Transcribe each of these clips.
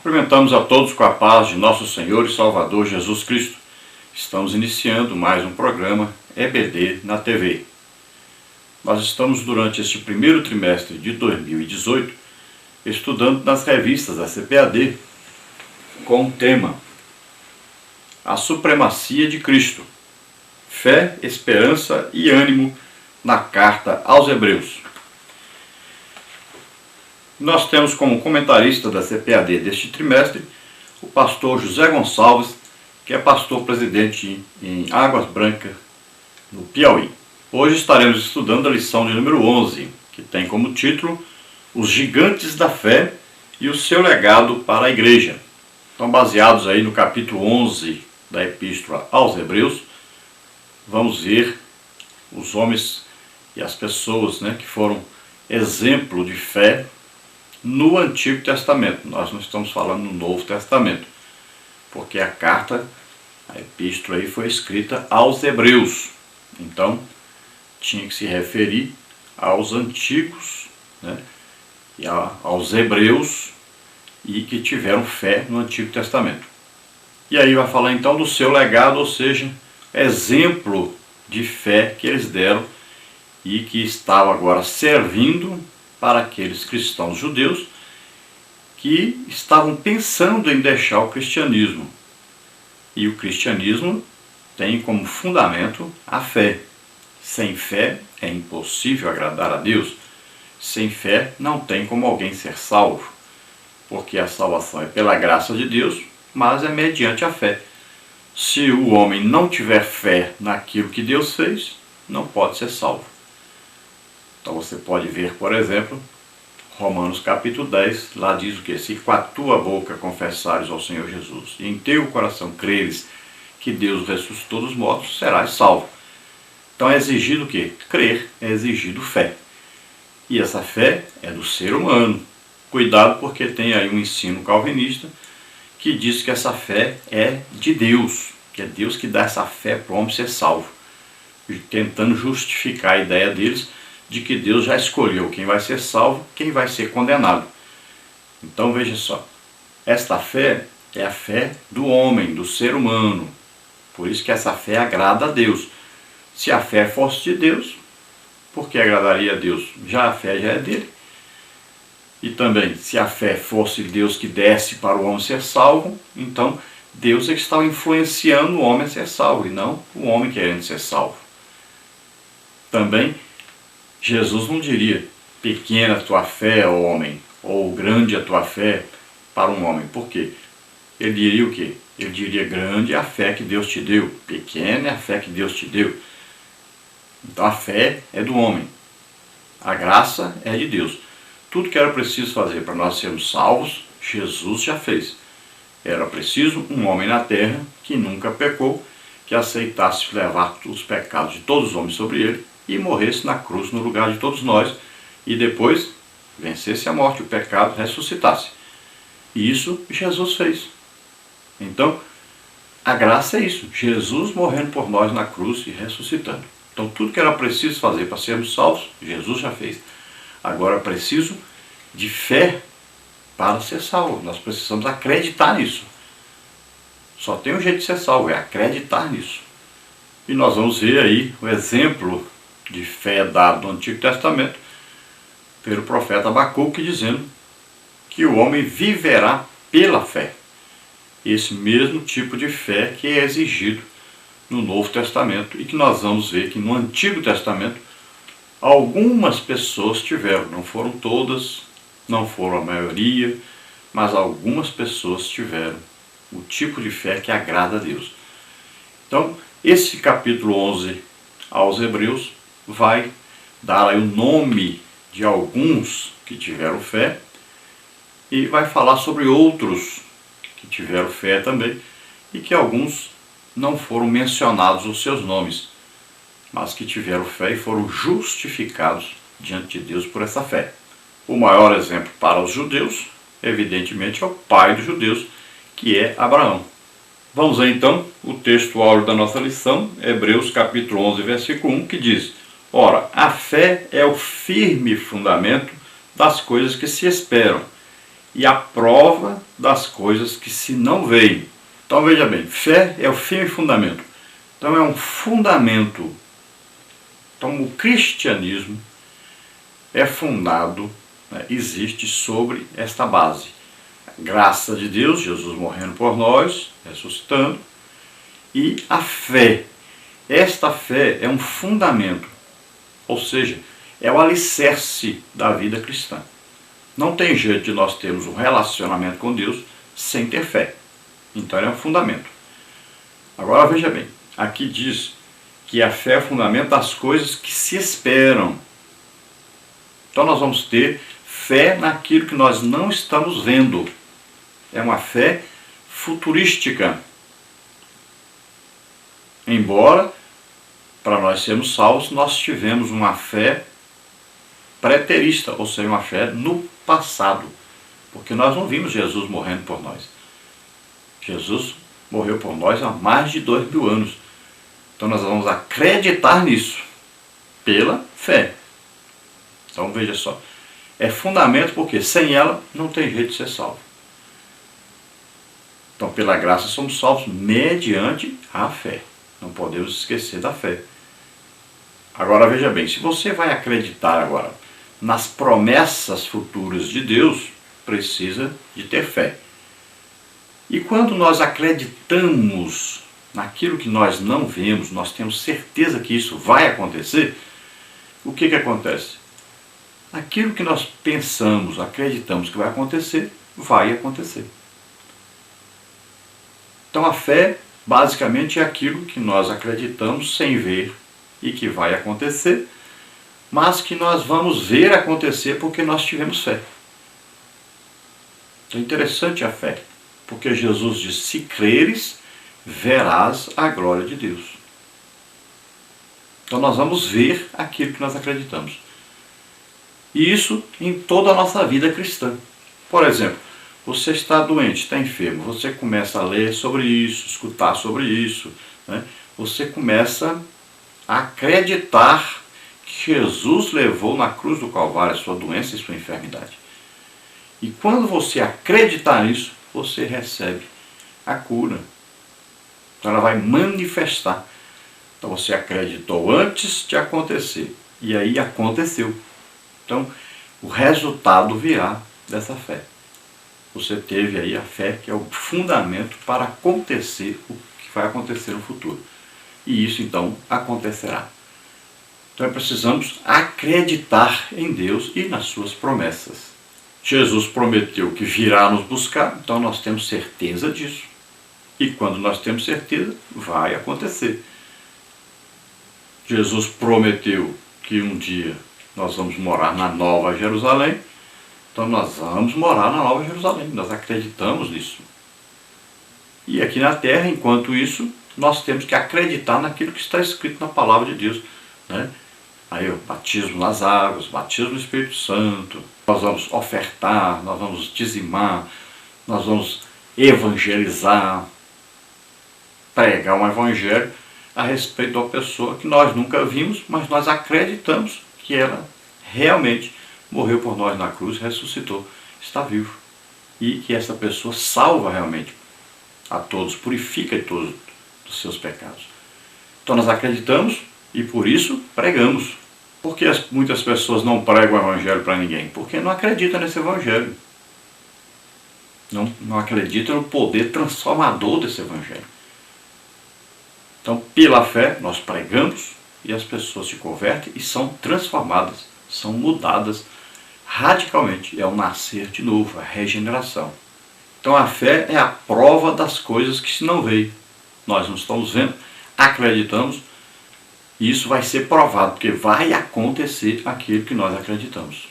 Cumprimentamos a todos com a paz de nosso Senhor e Salvador Jesus Cristo. Estamos iniciando mais um programa EBD na TV. Nós estamos durante este primeiro trimestre de 2018 estudando nas revistas da CPAD com o tema A Supremacia de Cristo, Fé, Esperança e Ânimo na Carta aos Hebreus. Nós temos como comentarista da CPAD deste trimestre o pastor José Gonçalves, que é pastor presidente em Águas Brancas, no Piauí. Hoje estaremos estudando a lição de número 11, que tem como título Os Gigantes da Fé e o seu legado para a Igreja. Então, baseados aí no capítulo 11 da Epístola aos Hebreus, vamos ver os homens e as pessoas, que foram exemplo de fé no Antigo Testamento. Nós não estamos falando no Novo Testamento, porque a carta, a epístola aí foi escrita aos Hebreus. Então, tinha que se referir aos antigos, e aos hebreus e que tiveram fé no Antigo Testamento. E aí vai falar então do seu legado, ou seja, exemplo de fé que eles deram e que estava agora servindo para aqueles cristãos judeus que estavam pensando em deixar o cristianismo. E o cristianismo tem como fundamento a fé. Sem fé é impossível agradar a Deus. Sem fé não tem como alguém ser salvo, porque a salvação é pela graça de Deus, mas é mediante a fé. Se o homem não tiver fé naquilo que Deus fez, não pode ser salvo. Então você pode ver, por exemplo, Romanos capítulo 10, lá diz o que? Se com a tua boca confessares ao Senhor Jesus e em teu coração creres que Deus ressuscitou dos mortos, serás salvo. Então é exigido o quê? Crer, é exigido fé. E essa fé é do ser humano. Cuidado, porque tem aí um ensino calvinista que diz que essa fé é de Deus, que é Deus que dá essa fé para o homem ser salvo, tentando justificar a ideia deles de que Deus já escolheu quem vai ser salvo, quem vai ser condenado. Então veja só, esta fé é a fé do homem, do ser humano. Por isso que essa fé agrada a Deus. Se a fé fosse de Deus, por que agradaria a Deus? Já a fé já é dele. E também, se a fé fosse Deus que desse para o homem ser salvo, então Deus é que estava influenciando o homem a ser salvo, e não o homem querendo ser salvo. Também, Jesus não diria, pequena a tua fé, ó homem, ou grande a tua fé para um homem. Por quê? Ele diria o quê? Ele diria, grande é a fé que Deus te deu, pequena é a fé que Deus te deu. Então a fé é do homem, a graça é de Deus. Tudo que era preciso fazer para nós sermos salvos, Jesus já fez. Era preciso um homem na terra que nunca pecou, que aceitasse levar os pecados de todos os homens sobre ele e morresse na cruz no lugar de todos nós, e depois vencesse a morte, o pecado, ressuscitasse. E isso Jesus fez. Então, a graça é isso, Jesus morrendo por nós na cruz e ressuscitando. Então, tudo que era preciso fazer para sermos salvos, Jesus já fez. Agora é preciso de fé para ser salvo. Nós precisamos acreditar nisso. Só tem um jeito de ser salvo, é acreditar nisso. E nós vamos ver aí o exemplo de fé dado no Antigo Testamento pelo profeta Abacuque, dizendo que o homem viverá pela fé. Esse mesmo tipo de fé que é exigido no Novo Testamento e que nós vamos ver que no Antigo Testamento algumas pessoas tiveram, não foram todas, não foram a maioria, mas algumas pessoas tiveram o tipo de fé que agrada a Deus. Então, esse capítulo 11 aos Hebreus vai dar aí o nome de alguns que tiveram fé e vai falar sobre outros que tiveram fé também e que alguns não foram mencionados os seus nomes, mas que tiveram fé e foram justificados diante de Deus por essa fé. O maior exemplo para os judeus, evidentemente, é o pai dos judeus, que é Abraão. Vamos aí então o texto áureo da nossa lição, Hebreus capítulo 11, versículo 1, que diz: Ora, a fé é o firme fundamento das coisas que se esperam e a prova das coisas que se não veem. Então veja bem, fé é o firme fundamento. Então é um fundamento. Então o cristianismo é fundado, né, existe sobre esta base. A graça de Deus, Jesus morrendo por nós, ressuscitando, e a fé. Esta fé é um fundamento, ou seja, é o alicerce da vida cristã. Não tem jeito de nós termos um relacionamento com Deus sem ter fé. Então ele é um fundamento. Agora veja bem, aqui diz que a fé é o fundamento das coisas que se esperam. Então nós vamos ter fé naquilo que nós não estamos vendo. É uma fé futurística. Embora, para nós sermos salvos, nós tivemos uma fé preterista, ou seja, uma fé no passado. Porque nós não vimos Jesus morrendo por nós. Jesus morreu por nós há mais de 2000 anos. Então nós vamos acreditar nisso, pela fé. Então veja só, é fundamento porque sem ela não tem jeito de ser salvo. Então pela graça somos salvos mediante a fé. Não podemos esquecer da fé. Agora veja bem, se você vai acreditar agora nas promessas futuras de Deus, precisa de ter fé. E quando nós acreditamos naquilo que nós não vemos, nós temos certeza que isso vai acontecer, o que acontece? Aquilo que nós pensamos, acreditamos que vai acontecer, vai acontecer. Então a fé, basicamente, é aquilo que nós acreditamos sem ver e que vai acontecer, mas que nós vamos ver acontecer porque nós tivemos fé. Então é interessante a fé, porque Jesus diz, se creres, verás a glória de Deus. Então nós vamos ver aquilo que nós acreditamos. E isso em toda a nossa vida cristã. Por exemplo, você está doente, está enfermo, você começa a ler sobre isso, escutar sobre isso, né? Você começa a acreditar que Jesus levou na cruz do Calvário a sua doença e sua enfermidade. E quando você acreditar nisso, você recebe a cura. Então ela vai manifestar. Então você acreditou antes de acontecer. E aí aconteceu. Então o resultado virá dessa fé. Você teve aí a fé que é o fundamento para acontecer o que vai acontecer no futuro. E isso então acontecerá. Então precisamos acreditar em Deus e nas suas promessas. Jesus prometeu que virá nos buscar, então nós temos certeza disso. E quando nós temos certeza, vai acontecer. Jesus prometeu que um dia nós vamos morar na Nova Jerusalém, então nós vamos morar na Nova Jerusalém, nós acreditamos nisso. E aqui na terra, enquanto isso, nós temos que acreditar naquilo que está escrito na palavra de Deus, né? Aí o batismo nas águas, batismo no Espírito Santo, nós vamos ofertar, nós vamos dizimar, nós vamos evangelizar, pregar um evangelho a respeito de uma pessoa que nós nunca vimos, mas nós acreditamos que ela realmente morreu por nós na cruz, ressuscitou, está vivo. E que essa pessoa salva realmente a todos, purifica todos dos seus pecados. Então nós acreditamos e por isso pregamos. Por que muitas pessoas não pregam o evangelho para ninguém? Porque não acreditam nesse evangelho. Não acreditam no poder transformador desse evangelho. Então, pela fé, nós pregamos e as pessoas se convertem e são transformadas, são mudadas radicalmente. É o nascer de novo, a regeneração. Então, a fé é a prova das coisas que se não veem. Nós não estamos vendo, acreditamos, e isso vai ser provado, porque vai acontecer aquilo que nós acreditamos.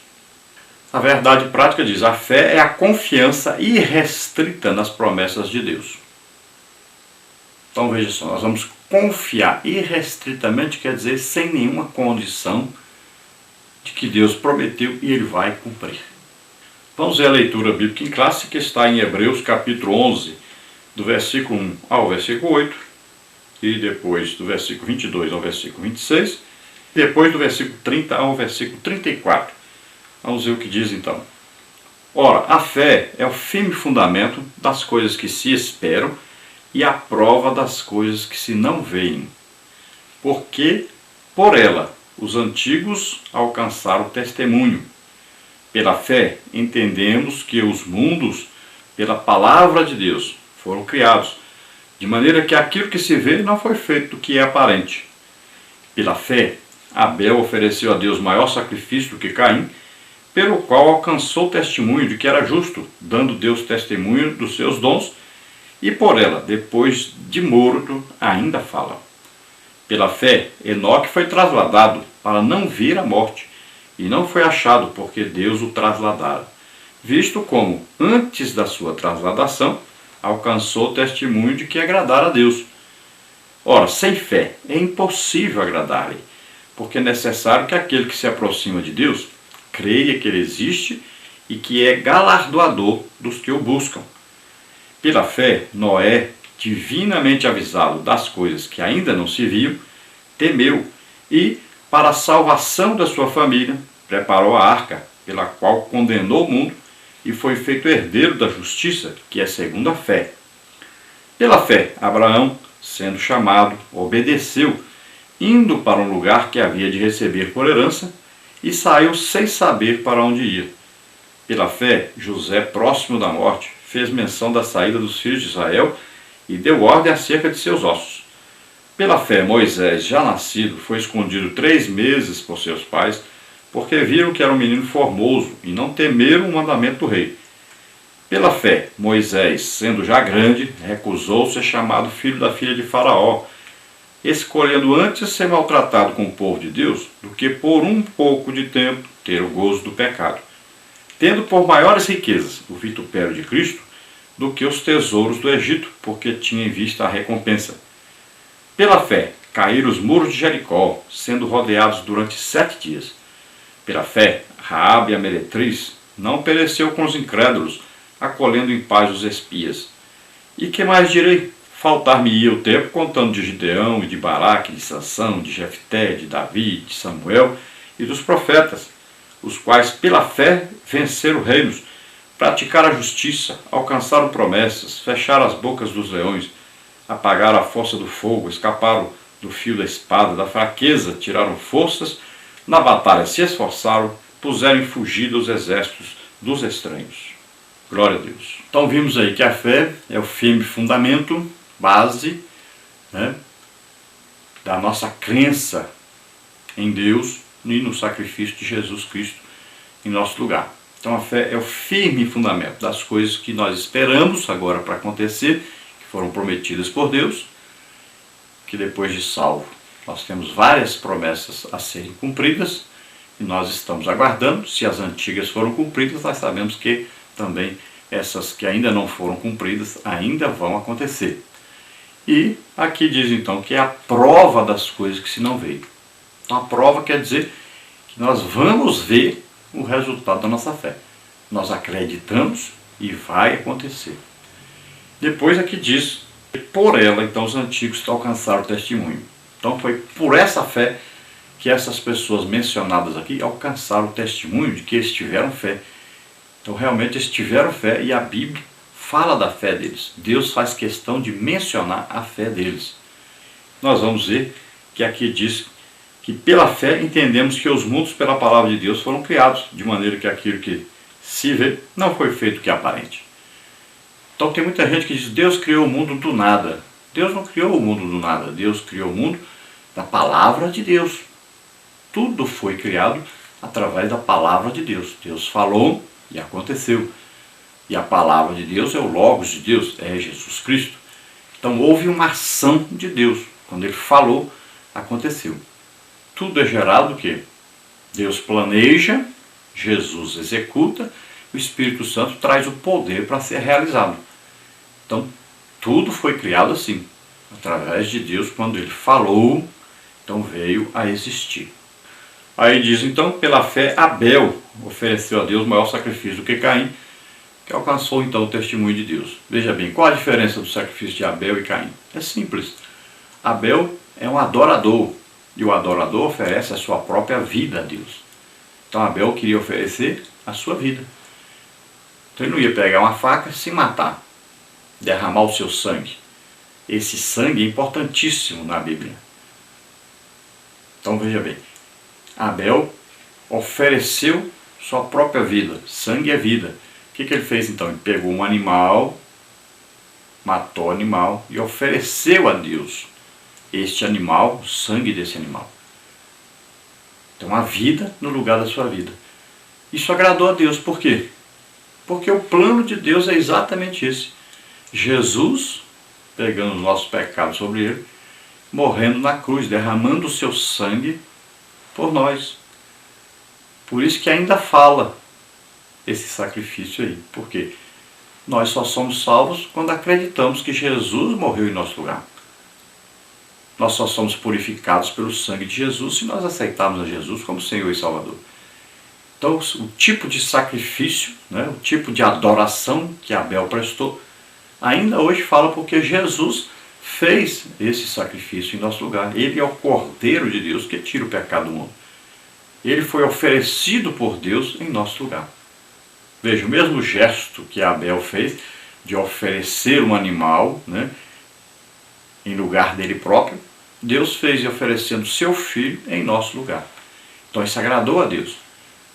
A verdade prática diz, a fé é a confiança irrestrita nas promessas de Deus. Então veja só, nós vamos confiar irrestritamente, quer dizer, sem nenhuma condição de que Deus prometeu e Ele vai cumprir. Vamos ver a leitura bíblica em classe, que está em Hebreus capítulo 11, do versículo 1 ao versículo 8, e depois do versículo 22 ao versículo 26, depois do versículo 30 ao versículo 34. Vamos ver o que diz então. Ora, a fé é o firme fundamento das coisas que se esperam e a prova das coisas que se não veem. Porque, por ela, os antigos alcançaram o testemunho. Pela fé, entendemos que os mundos, pela palavra de Deus, foram criados, de maneira que aquilo que se vê não foi feito do que é aparente. Pela fé, Abel ofereceu a Deus maior sacrifício do que Caim, pelo qual alcançou o testemunho de que era justo, dando Deus testemunho dos seus dons, e por ela, depois de morto, ainda fala. Pela fé, Enoque foi trasladado para não ver a morte, e não foi achado porque Deus o trasladara, visto como, antes da sua trasladação, alcançou o testemunho de que agradara a Deus. Ora, sem fé é impossível agradar-lhe, porque é necessário que aquele que se aproxima de Deus creia que ele existe e que é galardoador dos que o buscam. Pela fé, Noé, divinamente avisado das coisas que ainda não se viam, temeu e, para a salvação da sua família, preparou a arca, pela qual condenou o mundo e foi feito herdeiro da justiça, que é segundo a fé. Pela fé, Abraão, sendo chamado, obedeceu, indo para um lugar que havia de receber por herança, e saiu sem saber para onde ia. Pela fé, José, próximo da morte, fez menção da saída dos filhos de Israel e deu ordem acerca de seus ossos. Pela fé, Moisés, já nascido, foi escondido 3 meses por seus pais, porque viram que era um menino formoso e não temeram o mandamento do rei. Pela fé, Moisés, sendo já grande, recusou ser chamado filho da filha de Faraó, escolhendo antes ser maltratado com o povo de Deus do que por um pouco de tempo ter o gozo do pecado, tendo por maiores riquezas o vitupério de Cristo do que os tesouros do Egito, porque tinha em vista a recompensa. Pela fé, caíram os muros de Jericó, sendo rodeados durante 7 dias. Pela fé, Raabe, a meretriz, não pereceu com os incrédulos, acolhendo em paz os espias. E que mais direi? Faltar-me-ia o tempo contando de Gideão e de Baraque, de Sansão, de Jefté, de Davi, de Samuel e dos profetas, os quais pela fé venceram reinos, praticaram a justiça, alcançaram promessas, fecharam as bocas dos leões, apagaram a força do fogo, escaparam do fio da espada, da fraqueza tiraram forças, na batalha se esforçaram, puseram em fugida os exércitos dos estranhos. Glória a Deus. Então vimos aí que a fé é o firme fundamento, base, da nossa crença em Deus e no sacrifício de Jesus Cristo em nosso lugar. Então a fé é o firme fundamento das coisas que nós esperamos agora para acontecer, que foram prometidas por Deus, que depois de salvo nós temos várias promessas a serem cumpridas e nós estamos aguardando. Se as antigas foram cumpridas, nós sabemos que também essas que ainda não foram cumpridas ainda vão acontecer. E aqui diz então que é a prova das coisas que se não veem. Então a prova quer dizer que nós vamos ver o resultado da nossa fé. Nós acreditamos e vai acontecer. Depois aqui diz que por ela então os antigos alcançaram o testemunho. Então foi por essa fé que essas pessoas mencionadas aqui alcançaram o testemunho de que eles tiveram fé. Então realmente eles tiveram fé e a Bíblia fala da fé deles. Deus faz questão de mencionar a fé deles. Nós vamos ver que aqui diz que pela fé entendemos que os mundos pela palavra de Deus foram criados, de maneira que aquilo que se vê não foi feito que é aparente. Então tem muita gente que diz: Deus criou o mundo do nada. Deus não criou o mundo do nada. Deus criou o mundo da palavra de Deus. Tudo foi criado através da palavra de Deus. Deus falou e aconteceu. E a palavra de Deus é o Logos de Deus, é Jesus Cristo. Então houve uma ação de Deus. Quando Ele falou, aconteceu. Tudo é gerado do quê? Deus planeja, Jesus executa, o Espírito Santo traz o poder para ser realizado. Então, tudo foi criado assim, através de Deus. Quando Ele falou, então veio a existir. Aí diz então, pela fé, Abel ofereceu a Deus maior sacrifício do que Caim, que alcançou então o testemunho de Deus. Veja bem, qual a diferença do sacrifício de Abel e Caim? É simples. Abel é um adorador, e o adorador oferece a sua própria vida a Deus. Então Abel queria oferecer a sua vida. Então ele não ia pegar uma faca e se matar, derramar o seu sangue. Esse sangue é importantíssimo na Bíblia. Então veja bem, Abel ofereceu sua própria vida. Sangue é vida. O que ele fez então? Ele pegou um animal, matou o animal e ofereceu a Deus este animal, o sangue desse animal. Então a vida no lugar da sua vida. Isso agradou a Deus. Por quê? Porque o plano de Deus é exatamente esse. Jesus, pegando os nossos pecados sobre ele, morrendo na cruz, derramando o seu sangue por nós. Por isso que ainda fala esse sacrifício aí. Por quê? Nós só somos salvos quando acreditamos que Jesus morreu em nosso lugar. Nós só somos purificados pelo sangue de Jesus se nós aceitarmos a Jesus como Senhor e Salvador. Então, o tipo de sacrifício, né, o tipo de adoração que Abel prestou, ainda hoje fala porque Jesus fez esse sacrifício em nosso lugar. Ele é o Cordeiro de Deus que tira o pecado do mundo. Ele foi oferecido por Deus em nosso lugar. Veja, o mesmo gesto que Abel fez de oferecer um animal, né, em lugar dele próprio, Deus fez oferecendo seu filho em nosso lugar. Então isso agradou a Deus.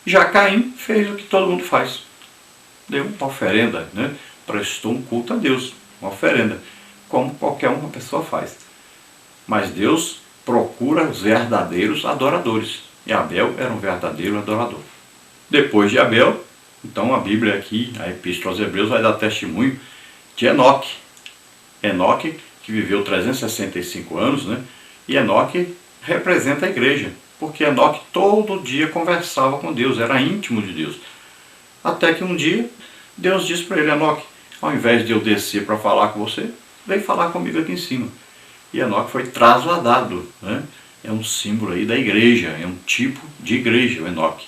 Já Caim fez o que todo mundo faz. Deu uma oferenda, né? Prestou um culto a Deus, uma oferenda, como qualquer uma pessoa faz. Mas Deus procura os verdadeiros adoradores. E Abel era um verdadeiro adorador. Depois de Abel, então a Bíblia aqui, a Epístola aos Hebreus, vai dar testemunho de Enoque. Enoque, que viveu 365 anos, né? E Enoque representa a igreja, porque Enoque todo dia conversava com Deus, era íntimo de Deus. Até que um dia, Deus disse para ele: Enoque, ao invés de eu descer para falar com você, vem falar comigo aqui em cima. E Enoque foi trasladado, né? É um símbolo aí da igreja, é um tipo de igreja, o Enoque.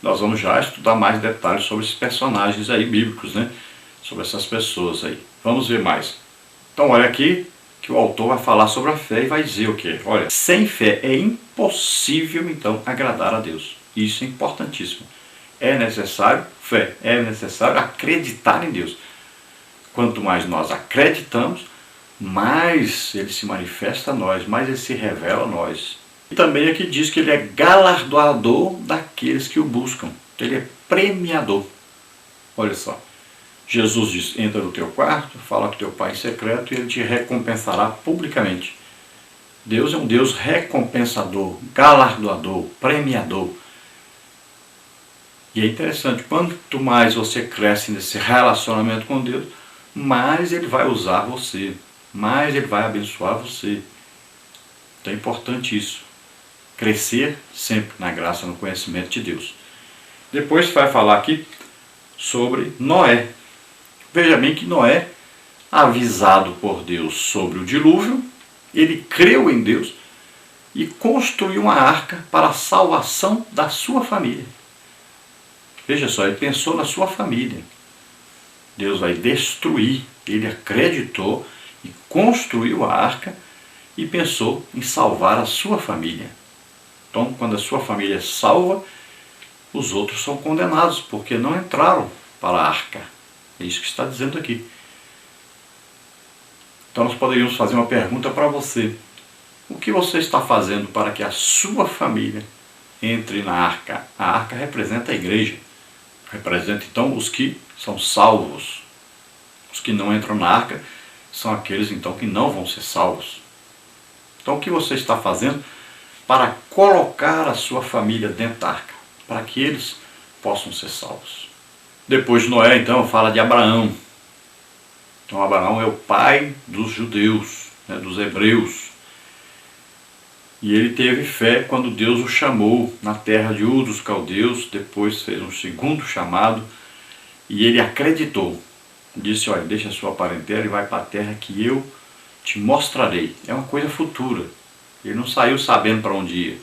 Nós vamos já estudar mais detalhes sobre esses personagens aí bíblicos, né? Sobre essas pessoas aí. Vamos ver mais. Então olha aqui que o autor vai falar sobre a fé e vai dizer o quê? Olha, sem fé é impossível então agradar a Deus. Isso é importantíssimo. É necessário fé, é necessário acreditar em Deus. Quanto mais nós acreditamos, mais ele se manifesta a nós, mais ele se revela a nós. E também aqui diz que ele é galardoador daqueles que o buscam. Ele é premiador. Olha só. Jesus diz: entra no teu quarto, fala com teu pai em secreto e ele te recompensará publicamente. Deus é um Deus recompensador, galardoador, premiador. E é interessante, quanto mais você cresce nesse relacionamento com Deus, mais ele vai usar você, mais ele vai abençoar você. Então é importante isso. Crescer sempre na graça, no conhecimento de Deus. Depois vai falar aqui sobre Noé. Veja bem que Noé, avisado por Deus sobre o dilúvio, ele creu em Deus e construiu uma arca para a salvação da sua família. Veja só, ele pensou na sua família. Deus vai destruir. Ele acreditou e construiu a arca e pensou em salvar a sua família. Então, quando a sua família é salva, os outros são condenados, porque não entraram para a arca. É isso que está dizendo aqui. Então nós poderíamos fazer uma pergunta para você. O que você está fazendo para que a sua família entre na arca? A arca representa a igreja. Representa então os que são salvos. Os que não entram na arca são aqueles então que não vão ser salvos. Então o que você está fazendo para colocar a sua família dentro da arca? Para que eles possam ser salvos. Depois de Noé, então, fala de Abraão. Então, Abraão é o pai dos judeus, né, dos hebreus. E ele teve fé quando Deus o chamou na terra de Ur dos Caldeus. Depois fez um segundo chamado e ele acreditou. Disse: olha, deixa a sua parentela e vai para a terra que eu te mostrarei. É uma coisa futura. Ele não saiu sabendo para onde ia.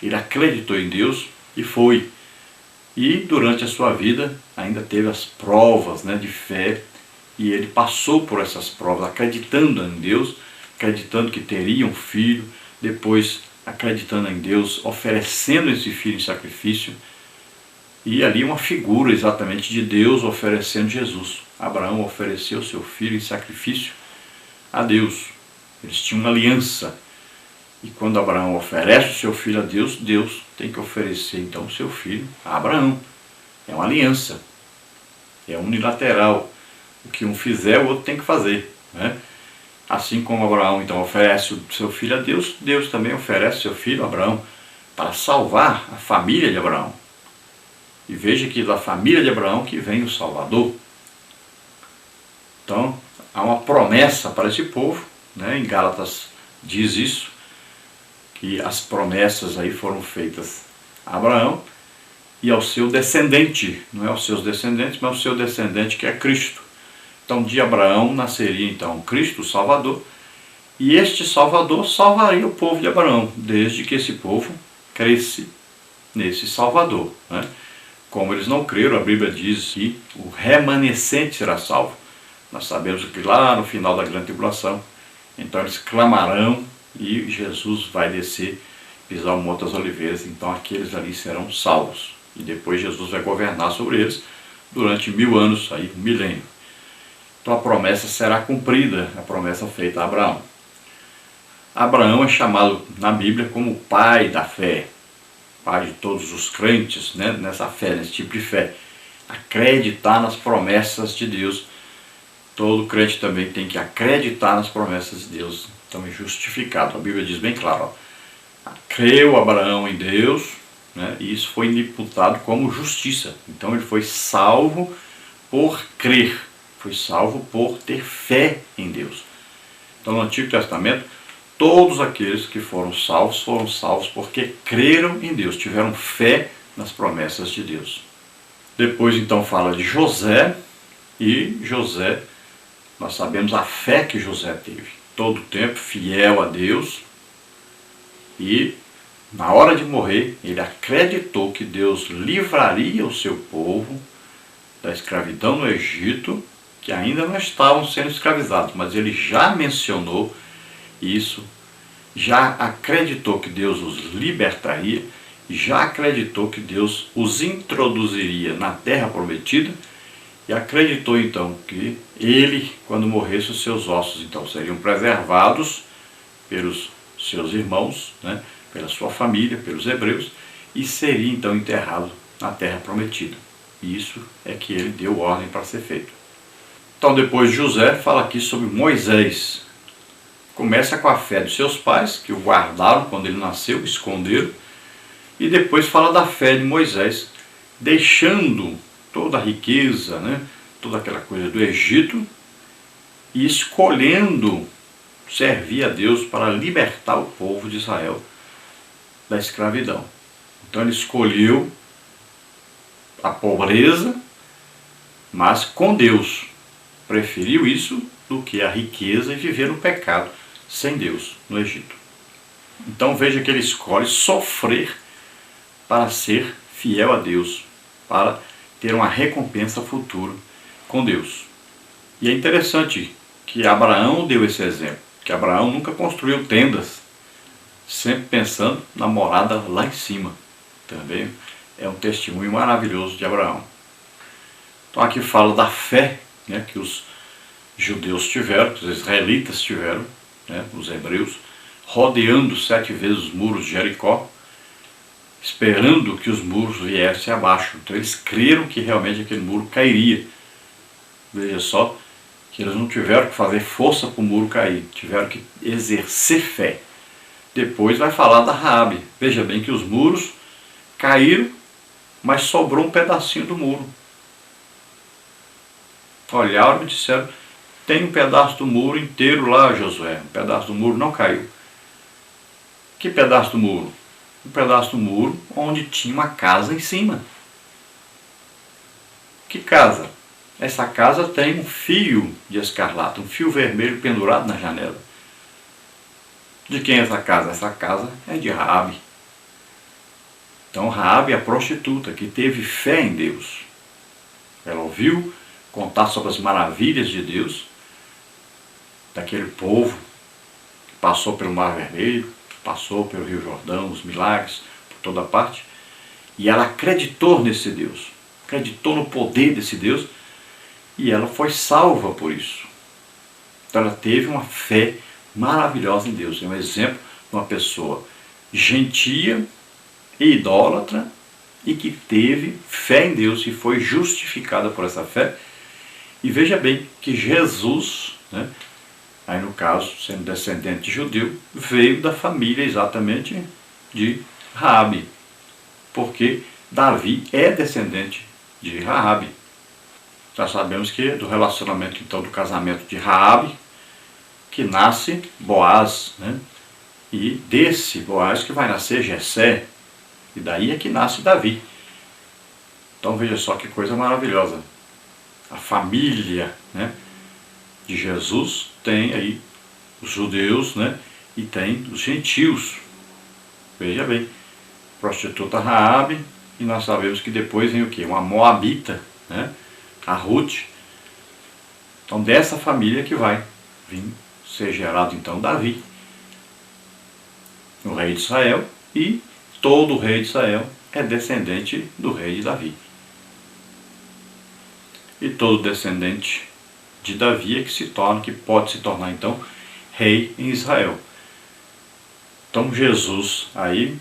Ele acreditou em Deus e foi. E durante a sua vida ainda teve as provas, né, de fé, e ele passou por essas provas acreditando em Deus, acreditando que teria um filho, depois acreditando em Deus, oferecendo esse filho em sacrifício. E ali uma figura exatamente de Deus oferecendo Jesus. Abraão ofereceu seu filho em sacrifício a Deus. Eles tinham uma aliança. E quando Abraão oferece o seu filho a Deus, Deus tem que oferecer então o seu filho a Abraão. É uma aliança. É unilateral. O que um fizer, o outro tem que fazer, né? Assim como Abraão então oferece o seu filho a Deus, Deus também oferece o seu filho a Abraão para salvar a família de Abraão. E veja que da família de Abraão que vem o Salvador. Então, há uma promessa para esse povo, né? Em Gálatas diz isso, que as promessas aí foram feitas a Abraão e ao seu descendente, não é aos seus descendentes, mas ao seu descendente que é Cristo. Então de Abraão nasceria então Cristo, o Salvador, e este Salvador salvaria o povo de Abraão, desde que esse povo cresce nesse Salvador, né? Como eles não creram, a Bíblia diz que o remanescente será salvo. Nós sabemos que lá no final da grande tribulação, então eles clamarão e Jesus vai descer, pisar o Monte das Oliveiras, então aqueles ali serão salvos. E depois Jesus vai governar sobre eles durante 1000 anos, aí, um milênio. Então a promessa será cumprida, a promessa feita a Abraão. Abraão é chamado na Bíblia como o pai da fé, pai de todos os crentes, né, nessa fé, nesse tipo de fé. Acreditar nas promessas de Deus. Todo crente também tem que acreditar nas promessas de Deus. Então é justificado. A Bíblia diz bem claro, ó, creu Abraão em Deus, né, e isso foi imputado como justiça. Então ele foi salvo por crer. Foi salvo por ter fé em Deus. Então no Antigo Testamento, todos aqueles que foram salvos porque creram em Deus, tiveram fé nas promessas de Deus. Depois então fala de José, e José, nós sabemos a fé que José teve. Todo o tempo fiel a Deus, e na hora de morrer, ele acreditou que Deus livraria o seu povo da escravidão no Egito, que ainda não estavam sendo escravizados, mas ele já mencionou isso, já acreditou que Deus os libertaria, já acreditou que Deus os introduziria na terra prometida, e acreditou então que ele, quando morresse, os seus ossos então seriam preservados pelos seus irmãos, né, pela sua família, pelos hebreus, e seria então enterrado na terra prometida. E isso é que ele deu ordem para ser feito. Então depois José fala aqui sobre Moisés. Começa com a fé dos seus pais, que o guardaram quando ele nasceu, esconderam, e depois fala da fé de Moisés, deixando toda a riqueza, né, toda aquela coisa do Egito, e escolhendo servir a Deus para libertar o povo de Israel da escravidão. Então ele escolheu a pobreza, mas com Deus. Preferiu isso do que a riqueza e viver no pecado sem Deus no Egito. Então veja que ele escolhe sofrer para ser fiel a Deus, para ter uma recompensa futura com Deus. E é interessante que Abraão deu esse exemplo, que Abraão nunca construiu tendas, sempre pensando na morada lá em cima. Também é um testemunho maravilhoso de Abraão. Então aqui fala da fé, né, que os judeus tiveram, que os israelitas tiveram, né, os hebreus, rodeando 7 vezes os muros de Jericó, esperando que os muros viessem abaixo. Então eles creram que realmente aquele muro cairia. Veja só que eles não tiveram que fazer força para o muro cair, tiveram que exercer fé. Depois vai falar da Raabe. Veja bem que os muros caíram, mas sobrou um pedacinho do muro. Olharam e disseram: tem um pedaço do muro inteiro lá, Josué. Um pedaço do muro não caiu. Que pedaço do muro? Um pedaço do muro onde tinha uma casa em cima. Que casa? Essa casa tem um fio de escarlata, um fio vermelho pendurado na janela. De quem é essa casa? Essa casa é de Raabe. Então Raabe é a prostituta que teve fé em Deus. Ela ouviu contar sobre as maravilhas de Deus, daquele povo que passou pelo Mar Vermelho, passou pelo Rio Jordão, os milagres por toda parte, E ela acreditou nesse Deus, acreditou no poder desse Deus, e ela foi salva por isso. Então ela teve uma fé maravilhosa em Deus. É um exemplo de uma pessoa gentia e idólatra, e que teve fé em Deus e foi justificada por essa fé. E veja bem que Jesus, né, aí no caso, sendo descendente de judeu, veio da família exatamente de Raabe, porque Davi é descendente de Raabe. Já sabemos que do relacionamento, então, do casamento de Raabe, que nasce Boaz, né? E desse Boaz que vai nascer Jessé, e daí é que nasce Davi. Então veja só que coisa maravilhosa. A família, né, de Jesus tem aí os judeus, né, e tem os gentios. Veja bem, prostituta Raabe, e nós sabemos que depois vem o quê? Uma moabita, né, a Ruth. Então dessa família que vai vir ser gerado então Davi, o rei de Israel, e todo rei de Israel é descendente do rei de Davi. E todo descendente de Davi é que pode se tornar então rei em Israel. Então Jesus aí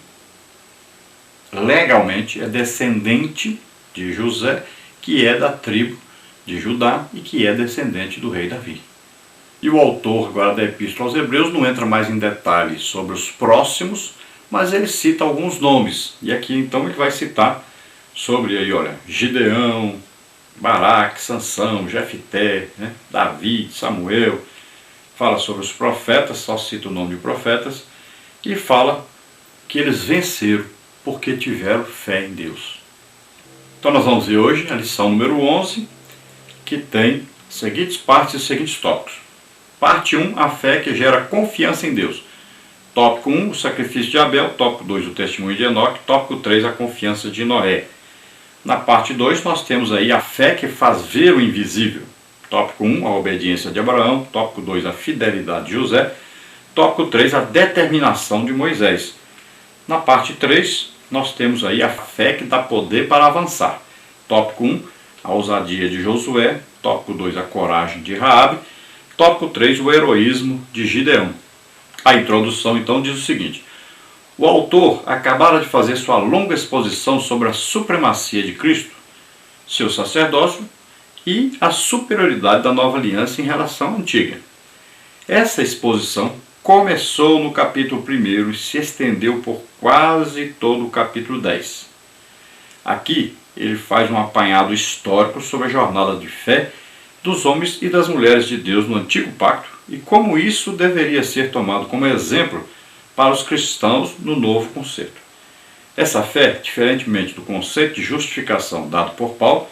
legalmente é descendente de José, que é da tribo de Judá e que é descendente do rei Davi. E o autor agora da Epístola aos Hebreus não entra mais em detalhes sobre os próximos, mas ele cita alguns nomes. E aqui então ele vai citar sobre aí, olha, Gideão, Baraque, Sansão, Jefité, né, Davi, Samuel. Fala sobre os profetas, só cita o nome de profetas, e fala que eles venceram porque tiveram fé em Deus. Então nós vamos ver hoje a lição número 11, que tem as seguintes partes e os seguintes tópicos. Parte 1, a fé que gera confiança em Deus. Tópico 1, o sacrifício de Abel. Tópico 2, o testemunho de Enoque. Tópico 3, a confiança de Noé. Na parte 2, nós temos aí a fé que faz ver o invisível. Tópico 1, a obediência de Abraão. Tópico 2, a fidelidade de José. Tópico 3, a determinação de Moisés. Na parte 3, nós temos aí a fé que dá poder para avançar. Tópico 1, a ousadia de Josué. Tópico 2, a coragem de Raabe. Tópico 3, o heroísmo de Gideão. A introdução então diz o seguinte: o autor acabara de fazer sua longa exposição sobre a supremacia de Cristo, seu sacerdócio e a superioridade da nova aliança em relação à antiga. Essa exposição começou no capítulo 1 e se estendeu por quase todo o capítulo 10. Aqui ele faz um apanhado histórico sobre a jornada de fé dos homens e das mulheres de Deus no Antigo Pacto e como isso deveria ser tomado como exemplo para os cristãos no Novo Conceito. Essa fé, diferentemente do conceito de justificação dado por Paulo,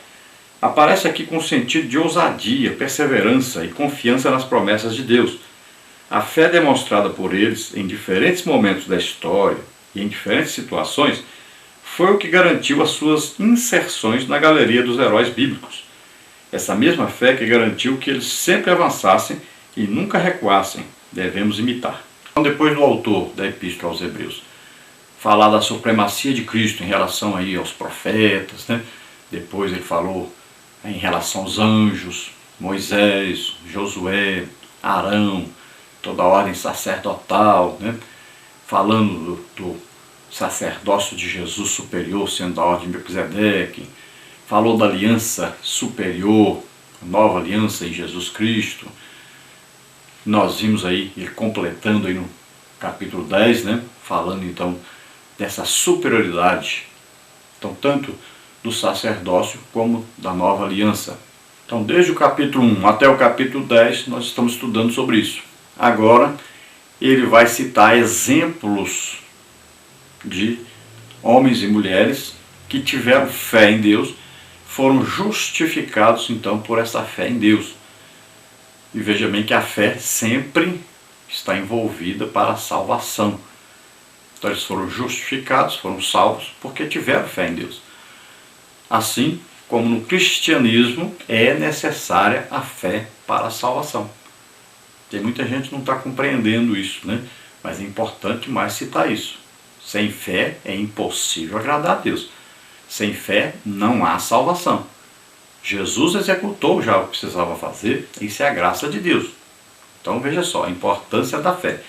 aparece aqui com o sentido de ousadia, perseverança e confiança nas promessas de Deus. A fé demonstrada por eles em diferentes momentos da história e em diferentes situações foi o que garantiu as suas inserções na galeria dos heróis bíblicos. Essa mesma fé que garantiu que eles sempre avançassem e nunca recuassem, devemos imitar. Então, depois do autor da Epístola aos Hebreus falar da supremacia de Cristo em relação aí aos profetas, né? Depois ele falou em relação aos anjos, Moisés, Josué, Arão, toda a ordem sacerdotal, né? Falando do sacerdócio de Jesus superior, sendo da ordem de Melquisedeque, falou da aliança superior, nova aliança em Jesus Cristo. Nós vimos aí, ele completando aí no capítulo 10, né? Falando então dessa superioridade, então tanto do sacerdócio como da nova aliança. Então desde o capítulo 1 até o capítulo 10 nós estamos estudando sobre isso. Agora ele vai citar exemplos de homens e mulheres que tiveram fé em Deus, foram justificados então por essa fé em Deus. E veja bem que a fé sempre está envolvida para a salvação. Então eles foram justificados, foram salvos porque tiveram fé em Deus. Assim como no cristianismo é necessária a fé para a salvação. Tem muita gente que não está compreendendo isso, né? Mas é importante mais citar isso. Sem fé é impossível agradar a Deus. Sem fé não há salvação. Jesus executou já o que precisava fazer, isso é a graça de Deus. Então veja só, a importância da fé.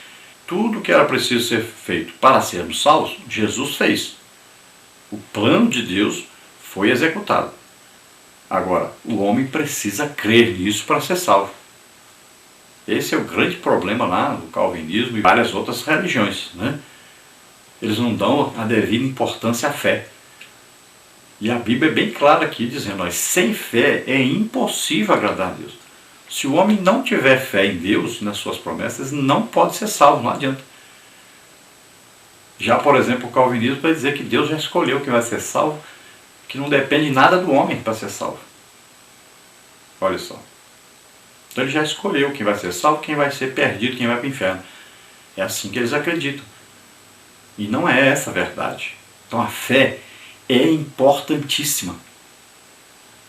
Tudo que era preciso ser feito para sermos salvos, Jesus fez. O plano de Deus foi executado. Agora, o homem precisa crer nisso para ser salvo. Esse é o grande problema lá do calvinismo e várias outras religiões, né? Eles não dão a devida importância à fé. E a Bíblia é bem clara aqui, dizendo, ó, sem fé é impossível agradar a Deus. Se o homem não tiver fé em Deus, nas suas promessas, não pode ser salvo, não adianta. Já, por exemplo, o calvinismo vai dizer que Deus já escolheu quem vai ser salvo, que não depende nada do homem para ser salvo. Olha só. Então ele já escolheu quem vai ser salvo, quem vai ser perdido, quem vai para o inferno. É assim que eles acreditam. E não é essa a verdade. Então a fé é importantíssima.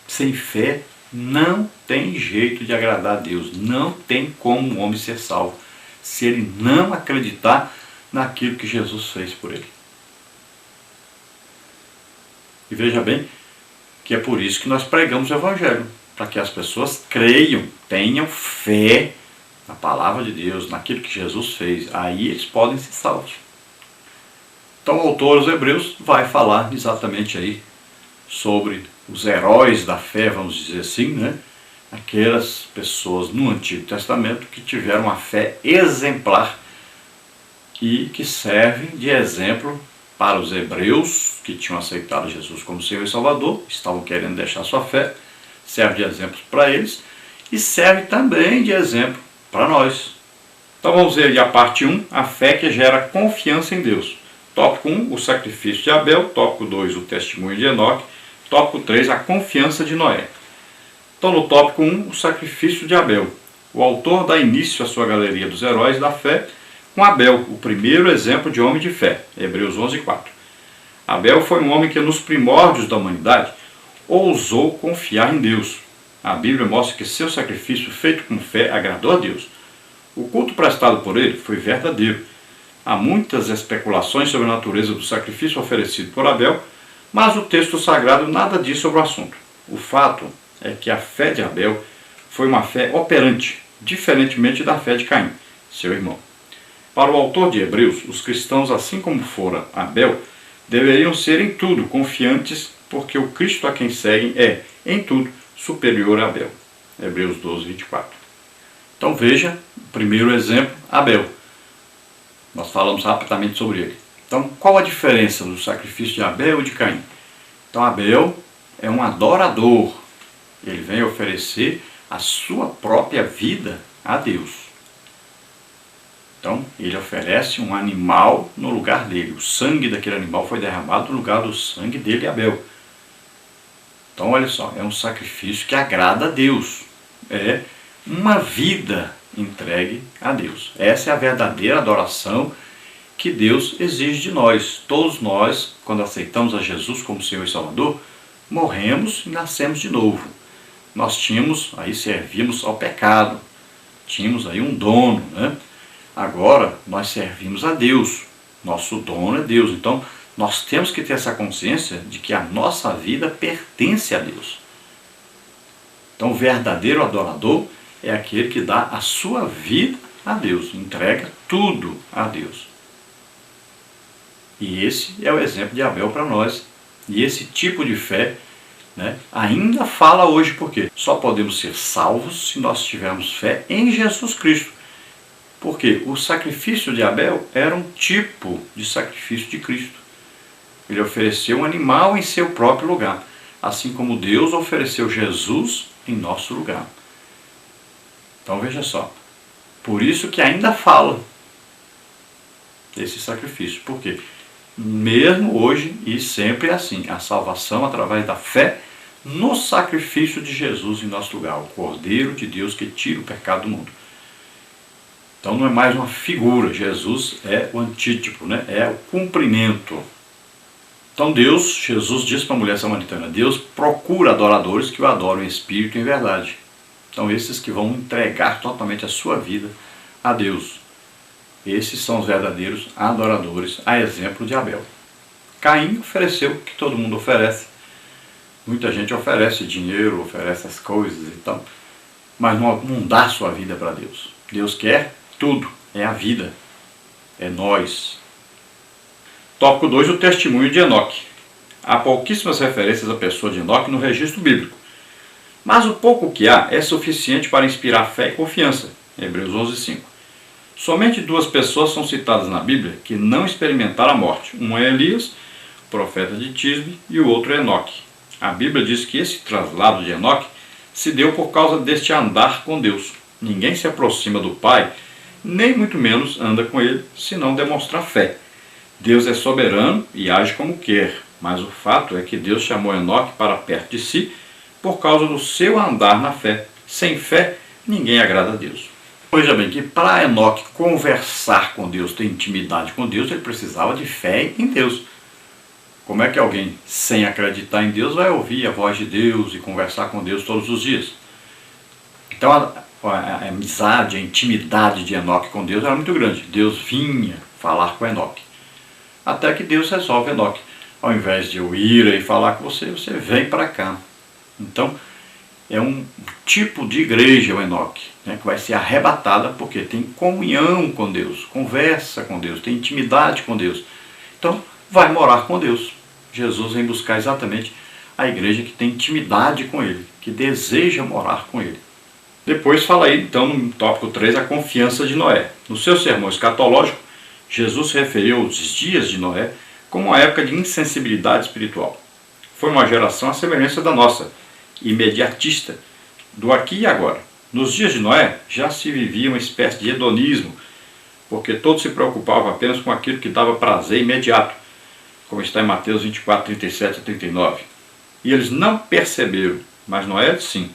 Sem fé não tem jeito de agradar a Deus. Não tem como o homem ser salvo se ele não acreditar naquilo que Jesus fez por ele. E veja bem que é por isso que nós pregamos o Evangelho, para que as pessoas creiam, tenham fé na palavra de Deus, naquilo que Jesus fez. Aí eles podem ser salvos. Então o autor aos Hebreus vai falar exatamente aí sobre os heróis da fé, vamos dizer assim, né? Aquelas pessoas no Antigo Testamento que tiveram uma fé exemplar e que servem de exemplo para os hebreus que tinham aceitado Jesus como Senhor e Salvador, estavam querendo deixar sua fé, serve de exemplo para eles e serve também de exemplo para nós. Então vamos ver aí a parte 1, a fé que gera confiança em Deus. Tópico 1, o sacrifício de Abel. Tópico 2, o testemunho de Enoque. Tópico 3, a confiança de Noé. Então no tópico 1, o sacrifício de Abel. O autor dá início à sua galeria dos heróis da fé com Abel, o primeiro exemplo de homem de fé. Hebreus 11:4. Abel foi um homem que nos primórdios da humanidade ousou confiar em Deus. A Bíblia mostra que seu sacrifício feito com fé agradou a Deus. O culto prestado por ele foi verdadeiro. Há muitas especulações sobre a natureza do sacrifício oferecido por Abel, mas o texto sagrado nada diz sobre o assunto. O fato é que a fé de Abel foi uma fé operante, diferentemente da fé de Caim, seu irmão. Para o autor de Hebreus, os cristãos, assim como fora Abel, deveriam ser em tudo confiantes, porque o Cristo a quem seguem é, em tudo, superior a Abel. Hebreus 12:24. Então veja, o primeiro exemplo, Abel. Nós falamos rapidamente sobre ele. Então, qual a diferença do sacrifício de Abel e de Caim? Então, Abel é um adorador. Ele vem oferecer a sua própria vida a Deus. Então, ele oferece um animal no lugar dele. O sangue daquele animal foi derramado no lugar do sangue dele, Abel. Então, olha só, é um sacrifício que agrada a Deus. É uma vida entregue a Deus. Essa é a verdadeira adoração que Deus exige de nós. Todos nós, quando aceitamos a Jesus como Senhor e Salvador, morremos e nascemos de novo. Nós servíamos ao pecado, tínhamos aí um dono, né? Agora nós servimos a Deus, nosso dono é Deus. Então nós temos que ter essa consciência de que a nossa vida pertence a Deus. Então o verdadeiro adorador é aquele que dá a sua vida a Deus, entrega tudo a Deus. E esse é o exemplo de Abel para nós. E esse tipo de fé, né, ainda fala hoje, porque só podemos ser salvos se nós tivermos fé em Jesus Cristo. Porque o sacrifício de Abel era um tipo de sacrifício de Cristo. Ele ofereceu um animal em seu próprio lugar, assim como Deus ofereceu Jesus em nosso lugar. Então veja só, por isso que ainda fala desse sacrifício. Por quê? Mesmo hoje e sempre é assim, a salvação através da fé no sacrifício de Jesus em nosso lugar, o Cordeiro de Deus que tira o pecado do mundo. Então não é mais uma figura, Jesus é o antítipo, né? É o cumprimento. Então Jesus diz para a mulher samaritana, Deus procura adoradores que o adoram em espírito e em verdade. Então esses que vão entregar totalmente a sua vida a Deus. Esses são os verdadeiros adoradores, a exemplo de Abel. Caim ofereceu o que todo mundo oferece. Muita gente oferece dinheiro, oferece as coisas e tal, mas não dá sua vida para Deus. Deus quer tudo, é a vida, é nós. Tópico 2, o testemunho de Enoque. Há pouquíssimas referências à pessoa de Enoque no registro bíblico, mas o pouco que há é suficiente para inspirar fé e confiança. Hebreus 11:5. Somente 2 pessoas são citadas na Bíblia que não experimentaram a morte. Um é Elias, profeta de Tisbe, e o outro é Enoque. A Bíblia diz que esse traslado de Enoque se deu por causa deste andar com Deus. Ninguém se aproxima do Pai, nem muito menos anda com Ele, se não demonstrar fé. Deus é soberano e age como quer, mas o fato é que Deus chamou Enoque para perto de si por causa do seu andar na fé. Sem fé, ninguém agrada a Deus. Veja bem que para Enoque conversar com Deus, ter intimidade com Deus, ele precisava de fé em Deus. Como é que alguém sem acreditar em Deus vai ouvir a voz de Deus e conversar com Deus todos os dias? Então a amizade, a intimidade de Enoque com Deus era muito grande. Deus vinha falar com Enoque. Até que Deus resolve: Enoque, ao invés de eu ir e falar com você, você vem para cá. Então é um tipo de igreja o Enoque, né, que vai ser arrebatada porque tem comunhão com Deus, conversa com Deus, tem intimidade com Deus. Então vai morar com Deus. Jesus vem buscar exatamente a igreja que tem intimidade com Ele, que deseja morar com Ele. Depois fala aí, então, no tópico 3, a confiança de Noé. No seu sermão escatológico, Jesus se referiu aos dias de Noé como uma época de insensibilidade espiritual. Foi uma geração à semelhança da nossa, imediatista, do aqui e agora. Nos dias de Noé já se vivia uma espécie de hedonismo, porque todos se preocupavam apenas com aquilo que dava prazer imediato, como está em Mateus 24, 37 a 39. E eles não perceberam, mas Noé sim.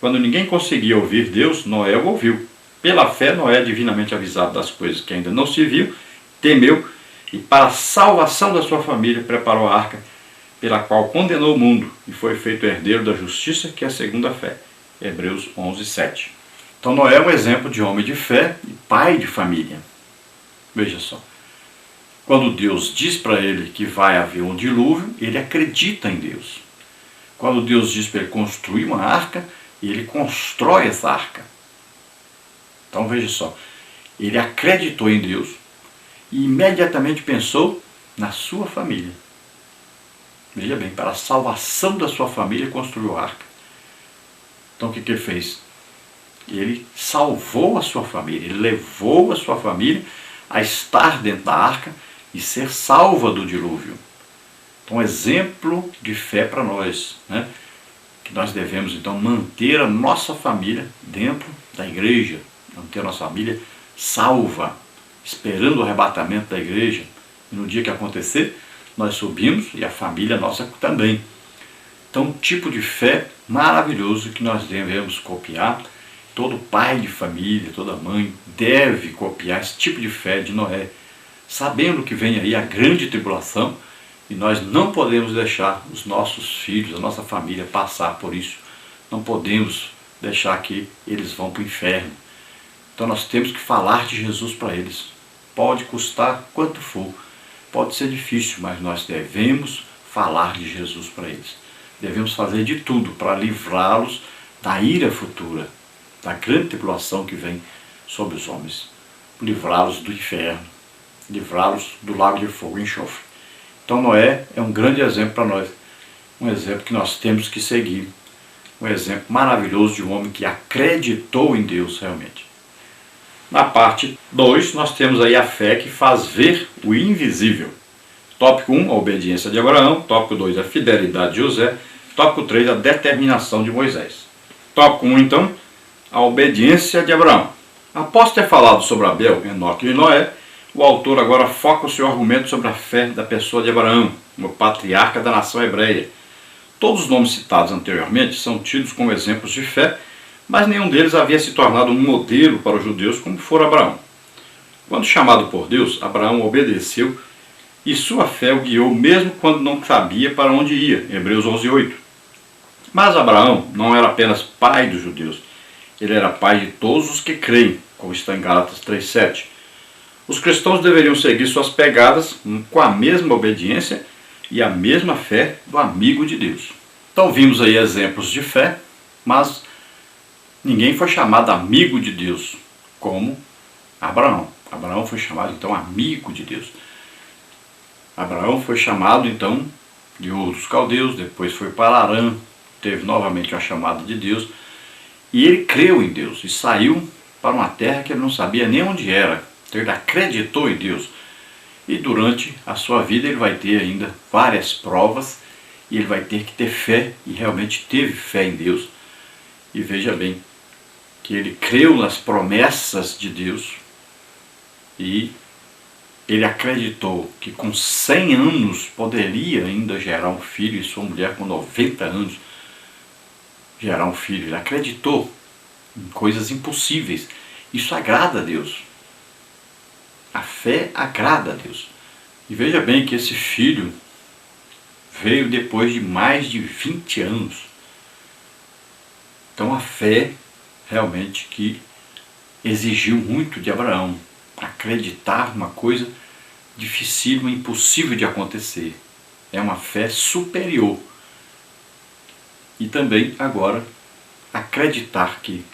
Quando ninguém conseguia ouvir Deus, Noé o ouviu. Pela fé, Noé, divinamente avisado das coisas que ainda não se viu, temeu e, para a salvação da sua família, preparou a arca, pela qual condenou o mundo e foi feito herdeiro da justiça, que é a segunda fé. Hebreus 11, 7. Então Noé é um exemplo de homem de fé e pai de família. Veja só. Quando Deus diz para ele que vai haver um dilúvio, ele acredita em Deus. Quando Deus diz para ele construir uma arca, ele constrói essa arca. Então veja só, ele acreditou em Deus e imediatamente pensou na sua família. Veja bem, para a salvação da sua família, construiu a arca. Então o que ele fez? Ele salvou a sua família, ele levou a sua família a estar dentro da arca e ser salva do dilúvio. Então, exemplo de fé para nós, né? Que nós devemos então manter a nossa família dentro da igreja, manter a nossa família salva, esperando o arrebatamento da igreja. E no dia que acontecer, nós subimos e a família nossa também. Então, um tipo de fé maravilhoso que nós devemos copiar. Todo pai de família, toda mãe deve copiar esse tipo de fé de Noé, sabendo que vem aí a grande tribulação e nós não podemos deixar os nossos filhos, a nossa família passar por isso. Não podemos deixar que eles vão para o inferno. Então nós temos que falar de Jesus para eles. Pode custar quanto for, pode ser difícil, mas nós devemos falar de Jesus para eles. Devemos fazer de tudo para livrá-los da ira futura, da grande tribulação que vem sobre os homens, livrá-los do inferno, livrá-los do lago de fogo e enxofre. Então Noé é um grande exemplo para nós, um exemplo que nós temos que seguir, um exemplo maravilhoso de um homem que acreditou em Deus realmente. Na parte 2, nós temos aí a fé que faz ver o invisível. Tópico 1, a obediência de Abraão. Tópico 2, a fidelidade de José. Tópico 3, a determinação de Moisés. Tópico 1, então, a obediência de Abraão. Após ter falado sobre Abel, Enoque e Noé, o autor agora foca o seu argumento sobre a fé da pessoa de Abraão, o patriarca da nação hebreia. Todos os nomes citados anteriormente são tidos como exemplos de fé, mas nenhum deles havia se tornado um modelo para os judeus como for Abraão. Quando chamado por Deus, Abraão obedeceu e sua fé o guiou mesmo quando não sabia para onde ia, Hebreus 11, 8. Mas Abraão não era apenas pai dos judeus, ele era pai de todos os que creem, como está em Gálatas 3,7. Os cristãos deveriam seguir suas pegadas com a mesma obediência e a mesma fé do amigo de Deus. Então vimos aí exemplos de fé, mas ninguém foi chamado amigo de Deus como Abraão. Abraão foi chamado então amigo de Deus. Abraão foi chamado então de Ur dos Caldeus, depois foi para Harã, teve novamente a chamada de Deus, e ele creu em Deus e saiu para uma terra que ele não sabia nem onde era. Então ele acreditou em Deus. E durante a sua vida ele vai ter ainda várias provas, e ele vai ter que ter fé, e realmente teve fé em Deus. E veja bem, que ele creu nas promessas de Deus, e ele acreditou que com 100 anos poderia ainda gerar um filho, e sua mulher com 90 anos gerar um filho. Ele acreditou em coisas impossíveis. Isso agrada a Deus. A fé agrada a Deus. E veja bem que esse filho veio depois de mais de 20 anos. Então a fé realmente que exigiu muito de Abraão. Acreditar numa coisa dificílima, impossível de acontecer. É uma fé superior. E também agora acreditar que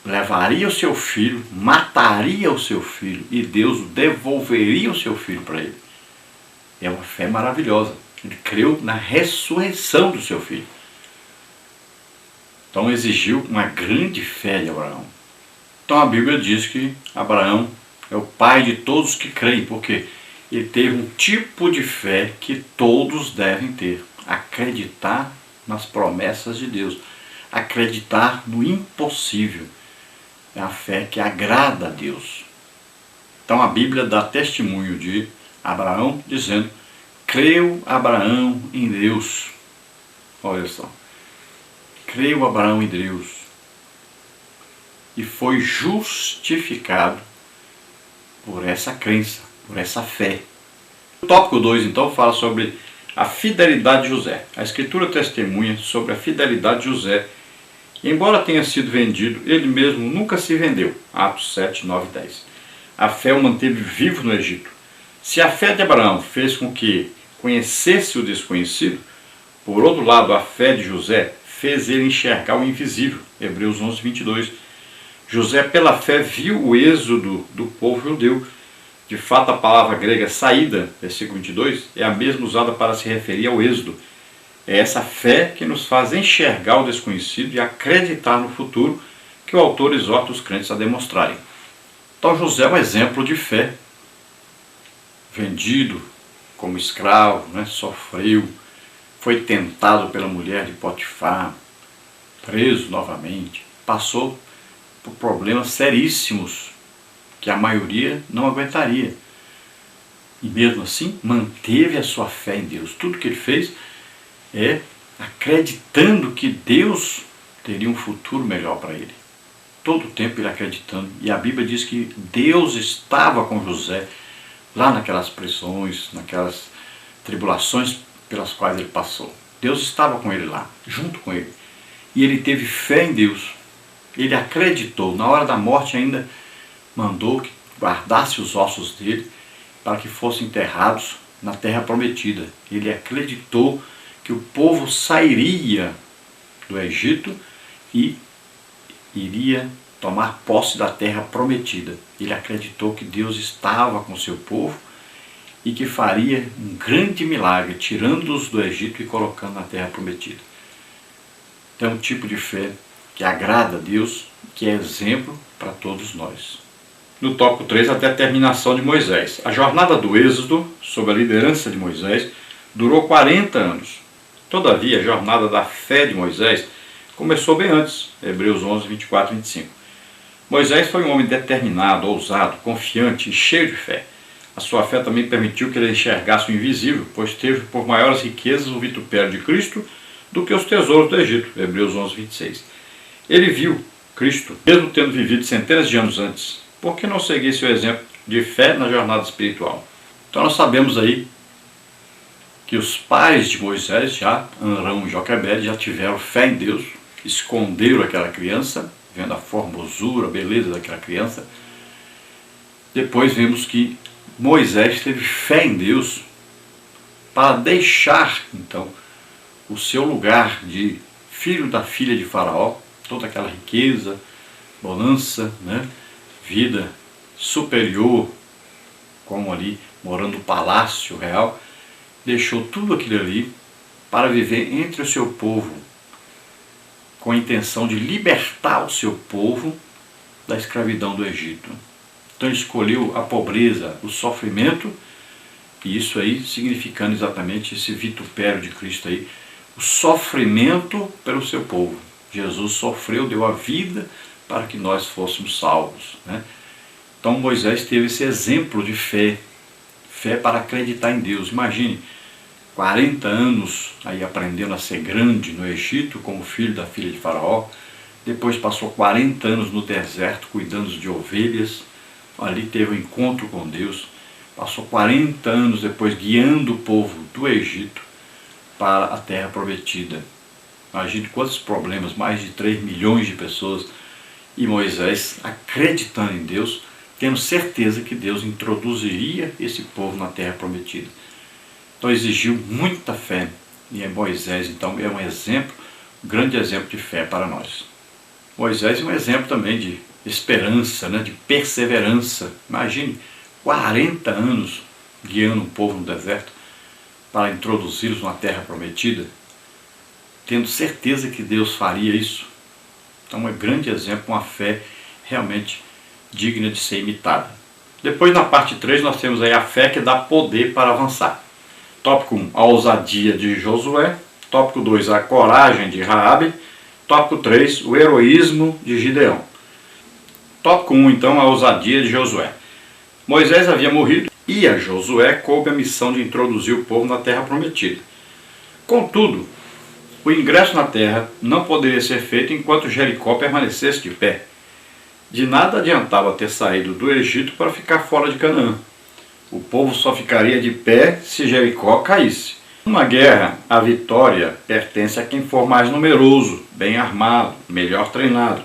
levaria o seu filho, mataria o seu filho e Deus devolveria o seu filho para ele. É uma fé maravilhosa. Ele creu na ressurreição do seu filho. Então exigiu uma grande fé de Abraão. Então a Bíblia diz que Abraão é o pai de todos que creem, porque ele teve um tipo de fé que todos devem ter. Acreditar nas promessas de Deus. Acreditar no impossível. É a fé que agrada a Deus. Então a Bíblia dá testemunho de Abraão dizendo: creu Abraão em Deus. Olha só. Creu Abraão em Deus e foi justificado por essa crença, por essa fé. O tópico 2 então fala sobre a fidelidade de José. A Escritura testemunha sobre a fidelidade de José. E embora tenha sido vendido, ele mesmo nunca se vendeu. Atos 7, 9 e 10. A fé o manteve vivo no Egito. Se a fé de Abraão fez com que conhecesse o desconhecido, por outro lado, a fé de José fez ele enxergar o invisível. Hebreus 11, 22. José, pela fé, viu o êxodo do povo judeu. De fato, a palavra grega saída, versículo 22, é a mesma usada para se referir ao êxodo. É essa fé que nos faz enxergar o desconhecido e acreditar no futuro, que o autor exorta os crentes a demonstrarem. Então José é um exemplo de fé. Vendido como escravo, sofreu, foi tentado pela mulher de Potifar, preso novamente, passou por problemas seríssimos que a maioria não aguentaria. E mesmo assim, manteve a sua fé em Deus. Tudo que ele fez é acreditando que Deus teria um futuro melhor para ele. Todo o tempo ele acreditando. E a Bíblia diz que Deus estava com José lá naquelas prisões, naquelas tribulações pelas quais ele passou. Deus estava com ele lá, junto com ele. E ele teve fé em Deus. Ele acreditou. Na hora da morte ainda mandou que guardasse os ossos dele para que fossem enterrados na terra prometida. Ele acreditou que o povo sairia do Egito e iria tomar posse da terra prometida. Ele acreditou que Deus estava com o seu povo e que faria um grande milagre, tirando-os do Egito e colocando na terra prometida. Então é um tipo de fé que agrada a Deus, que é exemplo para todos nós. No tópico 3, a determinação de Moisés. A jornada do Êxodo, sob a liderança de Moisés, durou 40 anos. Todavia, a jornada da fé de Moisés começou bem antes, Hebreus 11, 24 e 25. Moisés foi um homem determinado, ousado, confiante e cheio de fé. A sua fé também permitiu que ele enxergasse o invisível, pois teve por maiores riquezas o vitupério de Cristo do que os tesouros do Egito, Hebreus 11, 26. Ele viu Cristo, mesmo tendo vivido centenas de anos antes. Por que não seguir seu exemplo de fé na jornada espiritual? Então nós sabemos aí que os pais de Moisés, Arão e Joquebede, já tiveram fé em Deus, esconderam aquela criança, vendo a formosura, a beleza daquela criança. Depois vemos que Moisés teve fé em Deus para deixar então o seu lugar de filho da filha de Faraó, toda aquela riqueza, bonança, né? Vida superior, como ali morando no palácio real, deixou tudo aquilo ali para viver entre o seu povo, com a intenção de libertar o seu povo da escravidão do Egito. Então ele escolheu a pobreza, o sofrimento, e isso aí significando exatamente esse vitupério de Cristo aí, o sofrimento pelo seu povo. Jesus sofreu, deu a vida para que nós fôssemos salvos, né? Então Moisés teve esse exemplo de fé, fé para acreditar em Deus. Imagine, 40 anos aí aprendendo a ser grande no Egito como filho da filha de Faraó, depois passou 40 anos no deserto cuidando de ovelhas, ali teve um encontro com Deus, passou 40 anos depois guiando o povo do Egito para a terra prometida. Imagine quantos problemas, mais de 3 milhões de pessoas, e Moisés acreditando em Deus, tendo certeza que Deus introduziria esse povo na terra prometida. Então exigiu muita fé, e Moisés então é um exemplo, um grande exemplo de fé para nós. Moisés é um exemplo também de esperança, né, de perseverança. Imagine, 40 anos guiando um povo no deserto para introduzi-los na terra prometida, tendo certeza que Deus faria isso. Então é um grande exemplo, uma fé realmente digna de ser imitada. Depois na parte 3 nós temos aí a fé que dá poder para avançar. Tópico 1, a ousadia de Josué. Tópico 2, a coragem de Raabe. Tópico 3, o heroísmo de Gideão. Tópico 1, então, a ousadia de Josué. Moisés havia morrido e a Josué coube a missão de introduzir o povo na terra prometida. Contudo, o ingresso na terra não poderia ser feito enquanto Jericó permanecesse de pé. De nada adiantava ter saído do Egito para ficar fora de Canaã. O povo só ficaria de pé se Jericó caísse. Numa guerra, a vitória pertence a quem for mais numeroso, bem armado, melhor treinado.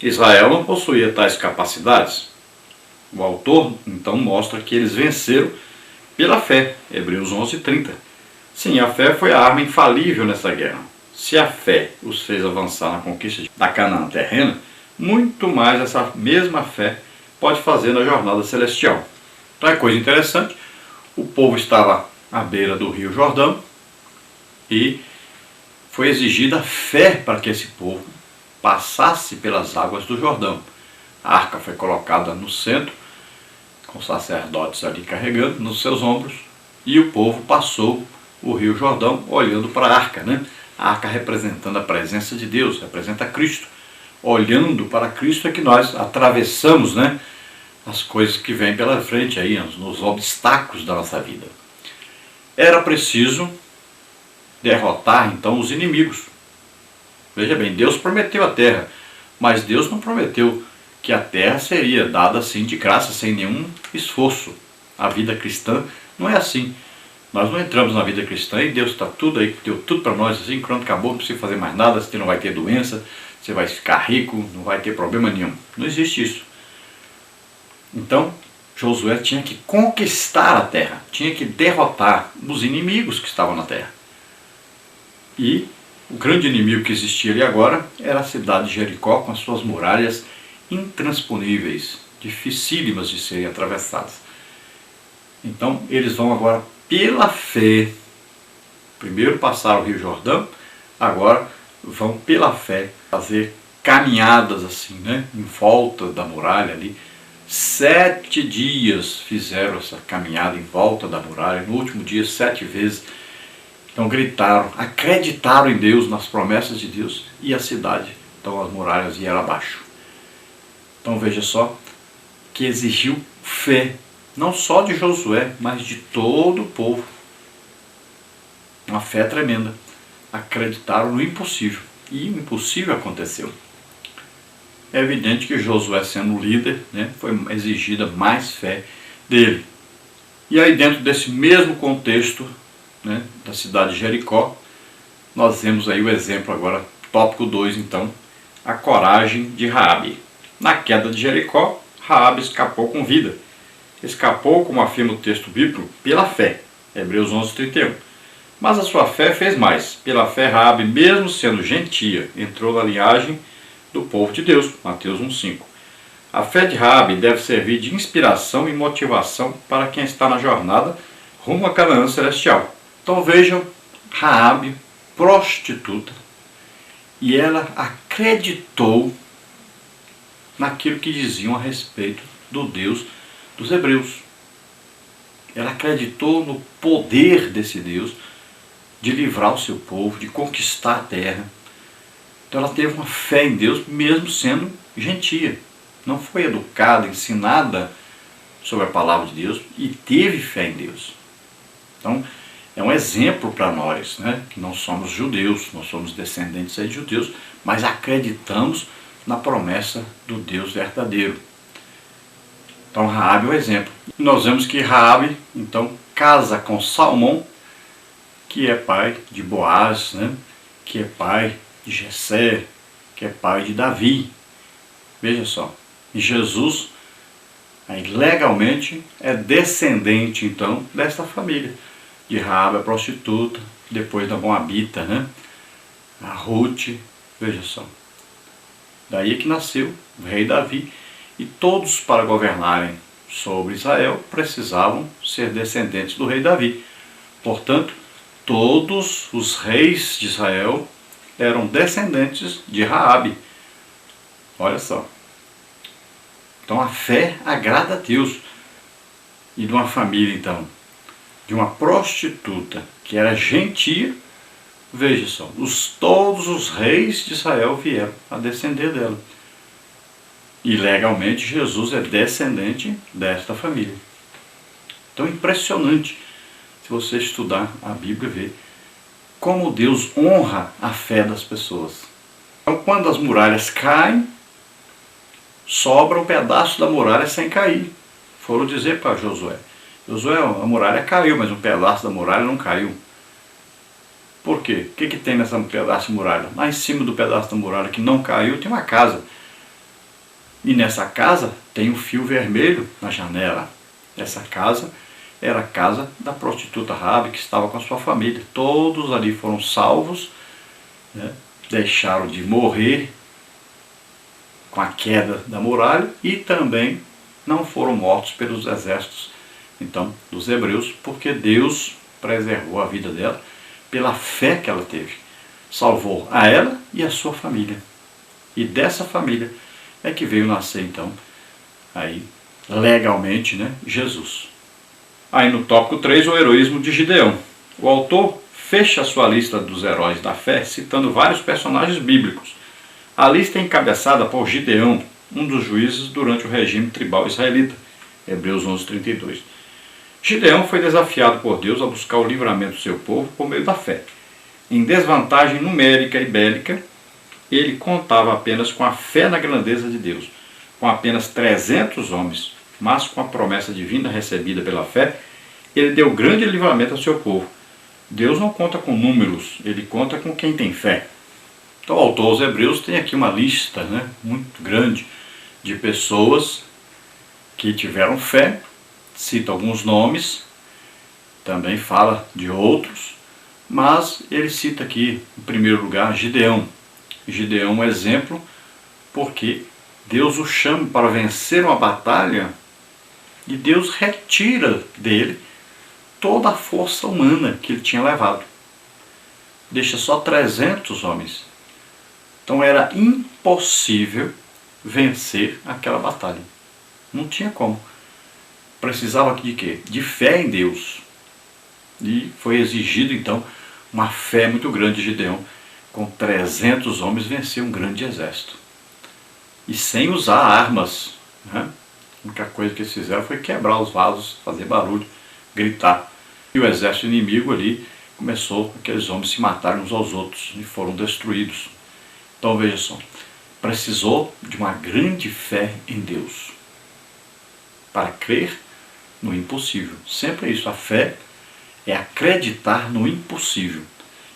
Israel não possuía tais capacidades. O autor, então, mostra que eles venceram pela fé, Hebreus 11:30. Sim, a fé foi a arma infalível nessa guerra. Se a fé os fez avançar na conquista da Canaã terrena, muito mais essa mesma fé pode fazer na jornada celestial. Então é coisa interessante, o povo estava à beira do rio Jordão e foi exigida fé para que esse povo passasse pelas águas do Jordão. A arca foi colocada no centro, com os sacerdotes ali carregando nos seus ombros, e o povo passou o rio Jordão olhando para a arca, né? A arca representando a presença de Deus, representa Cristo. Olhando para Cristo é que nós atravessamos, né, as coisas que vêm pela frente aí, nos obstáculos da nossa vida. Era preciso derrotar então os inimigos. Veja bem, Deus prometeu a terra, mas Deus não prometeu que a terra seria dada assim de graça, sem nenhum esforço. A vida cristã não é assim. Nós não entramos na vida cristã e Deus está tudo aí, deu tudo para nós assim, quando acabou não precisa fazer mais nada, você não vai ter doença, você vai ficar rico, não vai ter problema nenhum. Não existe isso. Então, Josué tinha que conquistar a terra, tinha que derrotar os inimigos que estavam na terra. E o grande inimigo que existia ali agora era a cidade de Jericó, com as suas muralhas intransponíveis, dificílimas de serem atravessadas. Então, eles vão agora pela fé, primeiro passaram o Rio Jordão, agora vão pela fé fazer caminhadas assim, né, em volta da muralha ali. 7 dias fizeram essa caminhada em volta da muralha, no último dia 7 vezes. Então gritaram, acreditaram em Deus, nas promessas de Deus, e a cidade, então as muralhas vieram abaixo. Então veja só, que exigiu fé, não só de Josué, mas de todo o povo. Uma fé tremenda. Acreditaram no impossível, e o impossível aconteceu. É evidente que Josué, sendo líder, né, foi exigida mais fé dele. E aí dentro desse mesmo contexto, né, da cidade de Jericó, nós vemos aí o exemplo agora, tópico 2 então, a coragem de Raabe. Na queda de Jericó, Raabe escapou com vida. Escapou, como afirma o texto bíblico, pela fé. Hebreus 11:31. Mas a sua fé fez mais. Pela fé, Raabe, mesmo sendo gentia, entrou na linhagem do povo de Deus. Mateus 1:5. A fé de Raabe deve servir de inspiração e motivação para quem está na jornada rumo a Canaã celestial. Então vejam, Raabe, prostituta, e ela acreditou naquilo que diziam a respeito do Deus dos hebreus. Ela acreditou no poder desse Deus de livrar o seu povo, de conquistar a terra. Então ela teve uma fé em Deus mesmo sendo gentia. Não foi educada, ensinada sobre a palavra de Deus e teve fé em Deus. Então é um exemplo para nós, né? Que não somos judeus, nós somos descendentes de judeus, mas acreditamos na promessa do Deus verdadeiro. Então Raabe é o exemplo. E nós vemos que Raabe então casa com Salmão, que é pai de Boaz, né? Que é pai de Jessé, que é pai de Davi. Veja só, e Jesus aí, legalmente é descendente então dessa família. De Raabe, a prostituta, depois da Moabita, né? A Ruth, veja só. Daí que nasceu o rei Davi, e todos para governarem sobre Israel precisavam ser descendentes do rei Davi. Portanto, todos os reis de Israel eram descendentes de Raabe. Olha só. Então a fé agrada a Deus. E de uma família então, de uma prostituta que era gentia, veja só, todos os reis de Israel vieram a descender dela. E legalmente Jesus é descendente desta família. Então é impressionante, se você estudar a Bíblia, ver como Deus honra a fé das pessoas. Então quando as muralhas caem, sobra um pedaço da muralha sem cair. Foram dizer para Josué: Josué, a muralha caiu, mas um pedaço da muralha não caiu. Por quê? O que tem nessa pedaço de muralha? Lá em cima do pedaço da muralha que não caiu tem uma casa. E nessa casa tem um fio vermelho na janela. Essa casa era a casa da prostituta Raabe, que estava com a sua família. Todos ali foram salvos, né? Deixaram de morrer com a queda da muralha e também não foram mortos pelos exércitos então dos hebreus, porque Deus preservou a vida dela pela fé que ela teve. Salvou a ela e a sua família. E dessa família é que veio nascer então, aí legalmente, né, Jesus. Aí no tópico 3, o heroísmo de Gideão. O autor fecha a sua lista dos heróis da fé citando vários personagens bíblicos. A lista é encabeçada por Gideão, um dos juízes durante o regime tribal israelita. Hebreus 11:32. Gideão foi desafiado por Deus a buscar o livramento do seu povo por meio da fé. Em desvantagem numérica e bélica, ele contava apenas com a fé na grandeza de Deus. Com apenas 300 homens, mas com a promessa divina recebida pela fé, ele deu grande livramento ao seu povo. Deus não conta com números, ele conta com quem tem fé. Então o autor aos Hebreus tem aqui uma lista, né, muito grande de pessoas que tiveram fé, cita alguns nomes, também fala de outros, mas ele cita aqui, em primeiro lugar, Gideão. Gideão é um exemplo porque Deus o chama para vencer uma batalha e Deus retira dele toda a força humana que ele tinha levado. Deixa só 300 homens. Então era impossível vencer aquela batalha. Não tinha como. Precisava de quê? De fé em Deus. E foi exigido então uma fé muito grande de Gideão. Com 300 homens venceu um grande exército. E sem usar armas. Né? A única coisa que eles fizeram foi quebrar os vasos, fazer barulho, gritar. E o exército inimigo ali começou, aqueles homens se mataram uns aos outros e foram destruídos. Então veja só, precisou de uma grande fé em Deus para crer no impossível. Sempre é isso, a fé é acreditar no impossível.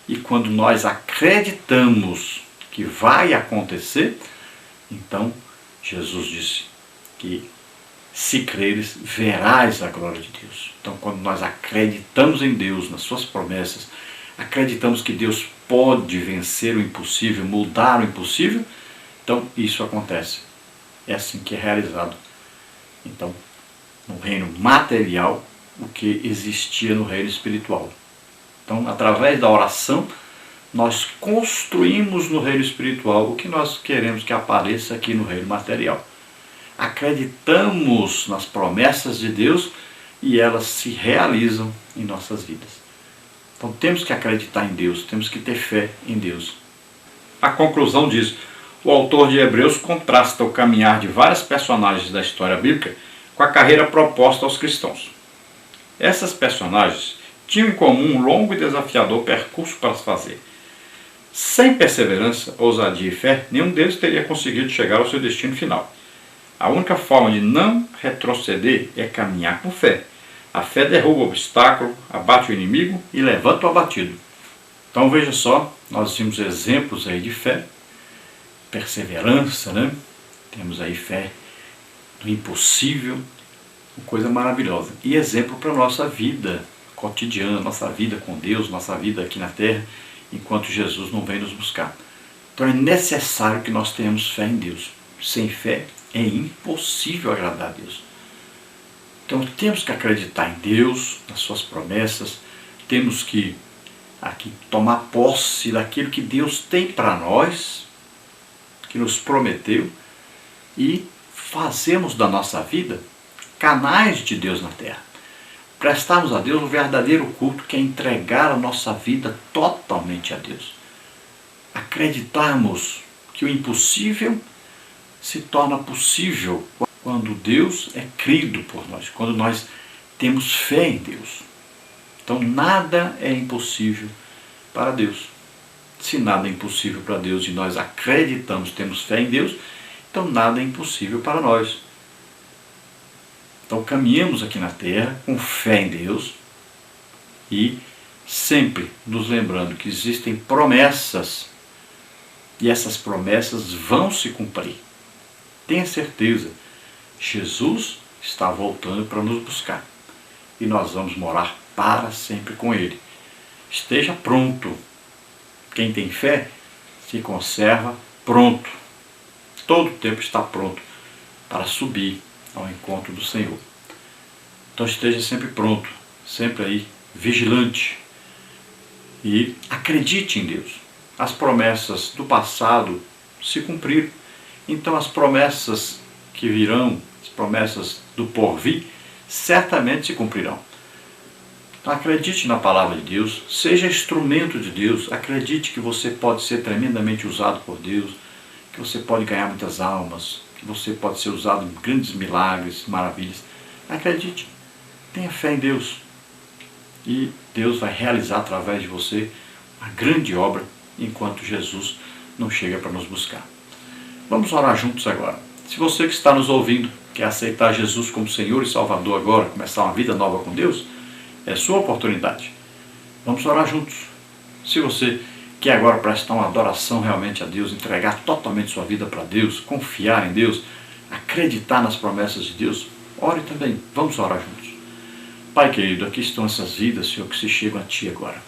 E quando nós acreditamos que vai acontecer, então Jesus disse que se creres, verás a glória de Deus. Então, quando nós acreditamos em Deus, nas suas promessas, acreditamos que Deus pode vencer o impossível, mudar o impossível, então isso acontece. É assim que é realizado. Então, no reino material, o que existia no reino espiritual. Então, através da oração, nós construímos no reino espiritual o que nós queremos que apareça aqui no reino material. Acreditamos nas promessas de Deus e elas se realizam em nossas vidas. Então temos que acreditar em Deus, temos que ter fé em Deus. A conclusão diz: o autor de Hebreus contrasta o caminhar de vários personagens da história bíblica com a carreira proposta aos cristãos. Essas personagens tinham em comum um longo e desafiador percurso para se fazer. Sem perseverança, ousadia e fé, nenhum deles teria conseguido chegar ao seu destino final. A única forma de não retroceder é caminhar com fé. A fé derruba o obstáculo, abate o inimigo e levanta o abatido. Então veja só, nós vimos exemplos aí de fé, perseverança, né? Temos aí fé do impossível, uma coisa maravilhosa. E exemplo para a nossa vida cotidiana, nossa vida com Deus, nossa vida aqui na terra, enquanto Jesus não vem nos buscar. Então é necessário que nós tenhamos fé em Deus. Sem fé é impossível agradar a Deus. Então temos que acreditar em Deus, nas suas promessas, temos que aqui tomar posse daquilo que Deus tem para nós, que nos prometeu, e fazemos da nossa vida canais de Deus na terra. Prestarmos a Deus o verdadeiro culto, que é entregar a nossa vida totalmente a Deus. Acreditarmos que o impossível se torna possível quando Deus é crido por nós, quando nós temos fé em Deus. Então nada é impossível para Deus. Se nada é impossível para Deus e nós acreditamos, temos fé em Deus, então nada é impossível para nós. Então caminhemos aqui na terra com fé em Deus e sempre nos lembrando que existem promessas e essas promessas vão se cumprir. Tenha certeza, Jesus está voltando para nos buscar e nós vamos morar para sempre com Ele. Esteja pronto. Quem tem fé se conserva pronto. Todo o tempo está pronto para subir ao encontro do Senhor. Então esteja sempre pronto, sempre aí vigilante e acredite em Deus. As promessas do passado se cumpriram, então as promessas que virão, as promessas do porvir, certamente se cumprirão. Então acredite na palavra de Deus, seja instrumento de Deus, acredite que você pode ser tremendamente usado por Deus, que você pode ganhar muitas almas, que você pode ser usado em grandes milagres, maravilhas. Acredite, tenha fé em Deus e Deus vai realizar através de você uma grande obra enquanto Jesus não chega para nos buscar. Vamos orar juntos agora. Se você que está nos ouvindo quer aceitar Jesus como Senhor e Salvador agora, começar uma vida nova com Deus, é sua oportunidade. Vamos orar juntos. Se você quer agora prestar uma adoração realmente a Deus, entregar totalmente sua vida para Deus, confiar em Deus, acreditar nas promessas de Deus, ore também. Vamos orar juntos. Pai querido, aqui estão essas vidas, Senhor, que se chegam a Ti agora.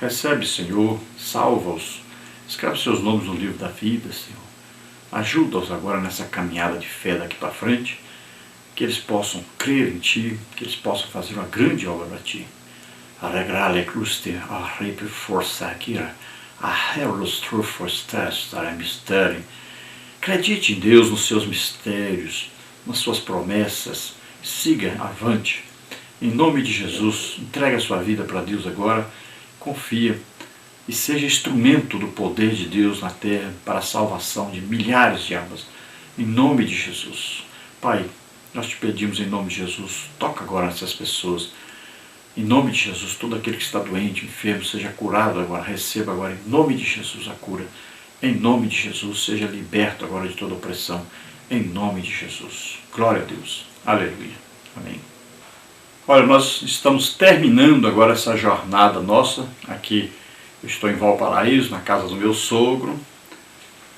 Recebe, Senhor, salva-os, escreve seus nomes no livro da vida, Senhor. Ajuda-os agora nessa caminhada de fé daqui para frente, que eles possam crer em Ti, que eles possam fazer uma grande obra para Ti. Arregrale cluster, a rep força akira, a herlos trufostes, a mistério. Acredite em Deus, nos seus mistérios, nas suas promessas, siga avante. Em nome de Jesus, entregue a sua vida para Deus agora, confia e seja instrumento do poder de Deus na terra para a salvação de milhares de almas. Em nome de Jesus. Pai, nós te pedimos em nome de Jesus, toca agora nessas pessoas. Em nome de Jesus, todo aquele que está doente, enfermo, seja curado agora, receba agora em nome de Jesus a cura. Em nome de Jesus, seja liberto agora de toda opressão. Em nome de Jesus. Glória a Deus. Aleluia. Amém. Olha, nós estamos terminando agora essa jornada nossa. Aqui eu estou em Valparaíso, na casa do meu sogro.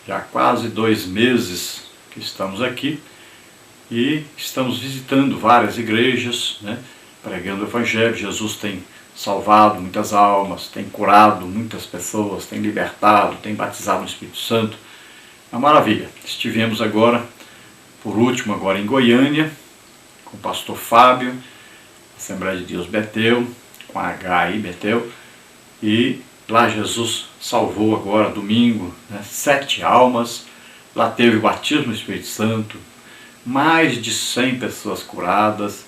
Já há quase 2 meses que estamos aqui. e estamos visitando várias igrejas, né, pregando o Evangelho. Jesus tem salvado muitas almas, tem curado muitas pessoas, tem libertado, tem batizado no Espírito Santo. Uma maravilha. Estivemos agora, por último, agora em Goiânia, com o pastor Fábio, Assembleia de Deus Betel, com a HI Betel, e lá Jesus salvou agora, domingo, né, 7 almas. Lá teve o batismo no Espírito Santo, mais de 100 pessoas curadas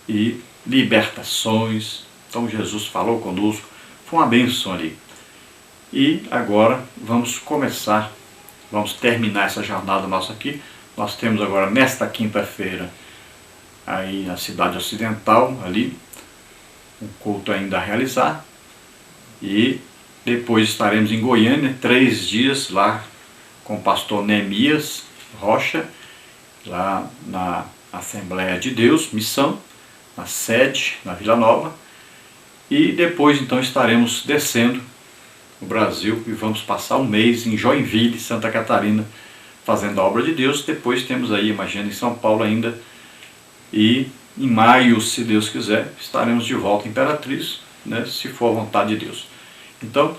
e libertações. Então Jesus falou conosco, foi uma bênção ali. E agora vamos começar, vamos terminar essa jornada nossa aqui. Nós temos agora nesta quinta-feira, aí na cidade ocidental, ali, um culto ainda a realizar. E depois estaremos em Goiânia, 3 dias lá com o pastor Neemias Rocha, lá na Assembleia de Deus, Missão, na sede, na Vila Nova. E depois então estaremos descendo no Brasil e vamos passar um mês em Joinville, Santa Catarina, fazendo a obra de Deus. Depois temos aí uma agenda em São Paulo ainda. E em maio, se Deus quiser, estaremos de volta em Imperatriz, né, se for a vontade de Deus. Então,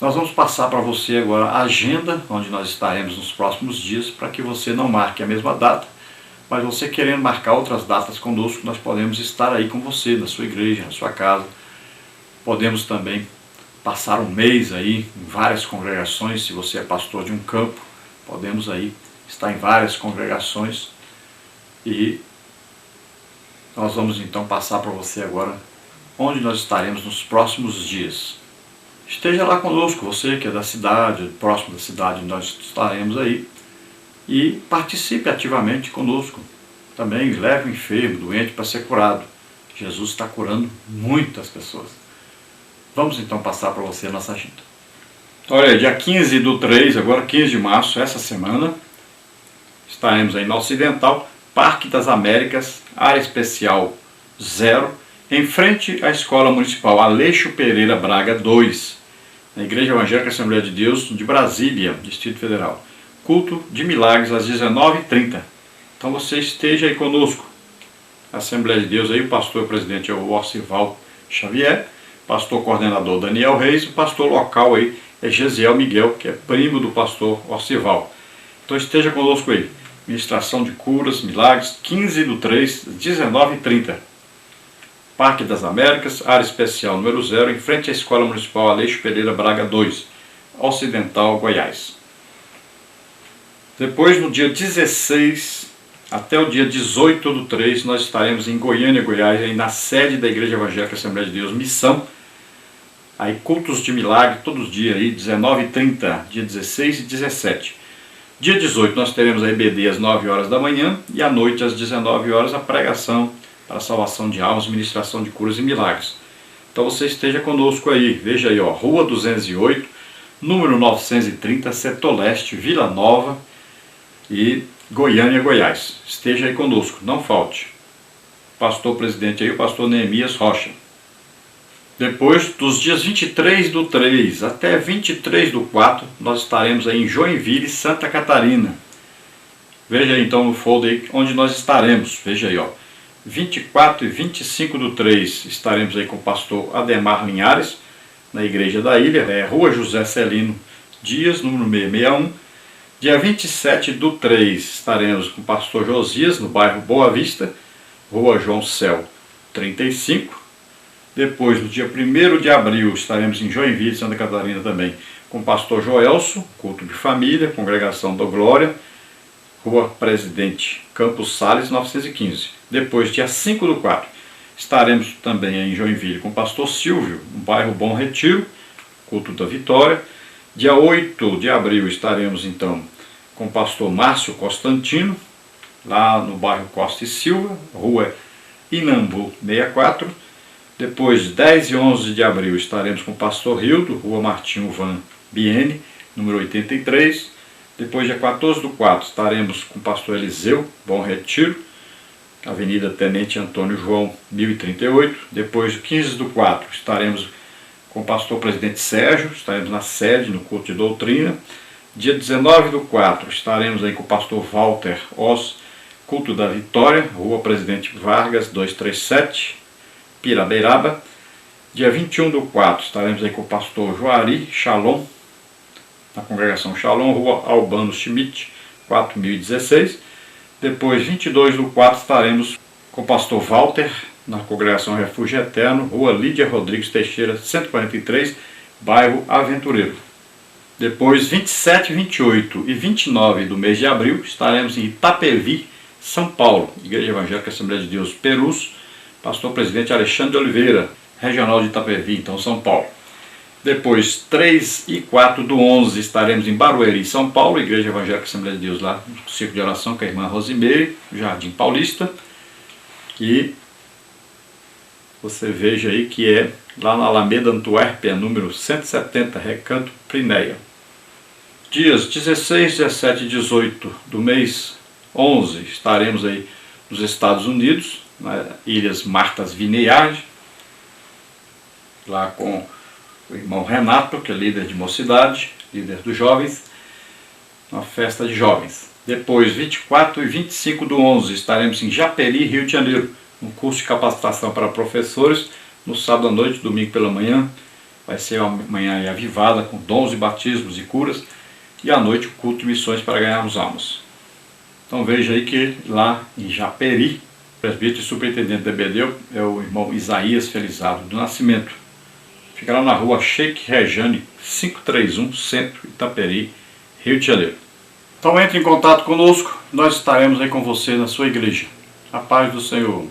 nós vamos passar para você agora a agenda, onde nós estaremos nos próximos dias, para que você não marque a mesma data, mas você querendo marcar outras datas conosco, nós podemos estar aí com você, na sua igreja, na sua casa. Podemos também passar um mês aí em várias congregações. Se você é pastor de um campo, podemos aí estar em várias congregações. E nós vamos então passar para você agora onde nós estaremos nos próximos dias. Esteja lá conosco, você que é da cidade, próximo da cidade onde nós estaremos aí, e participe ativamente conosco. Também leve o enfermo, doente para ser curado. Jesus está curando muitas pessoas. Vamos então passar para você a nossa agenda. Olha, dia 15/3, agora 15 de março, essa semana, estaremos aí no Ocidental, Parque das Américas, área especial 0, em frente à Escola Municipal Aleixo Pereira Braga 2, na Igreja Evangélica Assembleia de Deus de Brasília, Distrito Federal. Culto de milagres às 19h30. Então você esteja aí conosco. Assembleia de Deus aí, o pastor presidente é o Orcival Xavier, pastor coordenador Daniel Reis, o pastor local aí é Gesiel Miguel, que é primo do pastor Orcival. Então esteja conosco aí. Ministração de curas, milagres, 15/3, 19h30. Parque das Américas, área especial número 0, em frente à Escola Municipal Aleixo Pereira Braga 2, Ocidental, Goiás. Depois, no dia 16 até o dia 18/3, nós estaremos em Goiânia, Goiás, aí na sede da Igreja Evangélica Assembleia de Deus, Missão. Aí cultos de milagre todos os dias, aí 19h30, dia 16 e 17. Dia 18 nós teremos a EBD às 9 horas da manhã e à noite às 19 horas a pregação para a salvação de almas, ministração de curas e milagres. Então você esteja conosco aí, veja aí, ó, Rua 208, número 930, Setor Leste, Vila Nova e Goiânia, Goiás. Esteja aí conosco, não falte. Pastor presidente aí, o pastor Neemias Rocha. Depois, dos dias 23/3 até 23/4, nós estaremos aí em Joinville, Santa Catarina. Veja aí então no folder aí onde nós estaremos. Veja aí, ó. 24 e 25/3 estaremos aí com o pastor Ademar Linhares, na Igreja da Ilha, Rua José Celino Dias, número 661. Dia 27/3 estaremos com o pastor Josias, no bairro Boa Vista, Rua João Céu 35. Depois, no dia 1º de abril, estaremos em Joinville, Santa Catarina também, com o pastor Joelso, culto de família, Congregação da Glória, Rua Presidente Campos Sales 915. Depois, dia 5/4, estaremos também em Joinville com o pastor Silvio, no bairro Bom Retiro, culto da Vitória. Dia 8 de abril estaremos então com o pastor Márcio Constantino, lá no bairro Costa e Silva, Rua Inambu 64. Depois, 10 e 11 de abril, estaremos com o pastor Rildo, Rua Martinho Van Biene, número 83. Depois, dia 14/4, estaremos com o pastor Eliseu, Bom Retiro, Avenida Tenente Antônio João, 1038. Depois, 15/4, estaremos com o pastor presidente Sérgio, estaremos na sede, no culto de doutrina. Dia 19/4, estaremos aí com o pastor Walter Oz, Culto da Vitória, Rua Presidente Vargas, 237, Pirabeiraba. Dia 21/4 estaremos aí com o pastor Joari Shalom, na congregação Shalom, Rua Albano Schmidt, 4016. Depois, 22/4, estaremos com o pastor Walter, na congregação Refúgio Eterno, Rua Lídia Rodrigues Teixeira, 143, bairro Aventureiro. Depois, 27, 28 e 29 do mês de abril, estaremos em Itapevi, São Paulo, Igreja Evangélica Assembleia de Deus Perus, pastor presidente Alexandre de Oliveira, regional de Itapevi, então São Paulo. Depois, 3 e 4 do 11, estaremos em Barueri, São Paulo, Igreja Evangélica Assembleia de Deus lá, no Círculo de Oração com a irmã Rosimeire, Jardim Paulista. E você veja aí que é lá na Alameda Antuérpia, número 170, Recanto Prinéia. Dias 16, 17 e 18 do mês 11, estaremos aí nos Estados Unidos, nas Ilhas Martha's Vineyard, lá com o irmão Renato, que é líder de mocidade, líder dos jovens, uma festa de jovens. Depois, 24 e 25 do 11, estaremos em Japeri, Rio de Janeiro, um curso de capacitação para professores, no sábado à noite, domingo pela manhã. Vai ser uma manhã avivada, com dons e batismos e curas, e à noite o culto de missões para ganharmos almas. Então veja aí que lá em Japeri, o presbítero e superintendente da EBD é o irmão Isaías Felizardo do Nascimento. Ficará na rua Sheikh Rejane, 531, Centro, Itaperi, Rio de Janeiro. Então entre em contato conosco, nós estaremos aí com você na sua igreja. A paz do Senhor.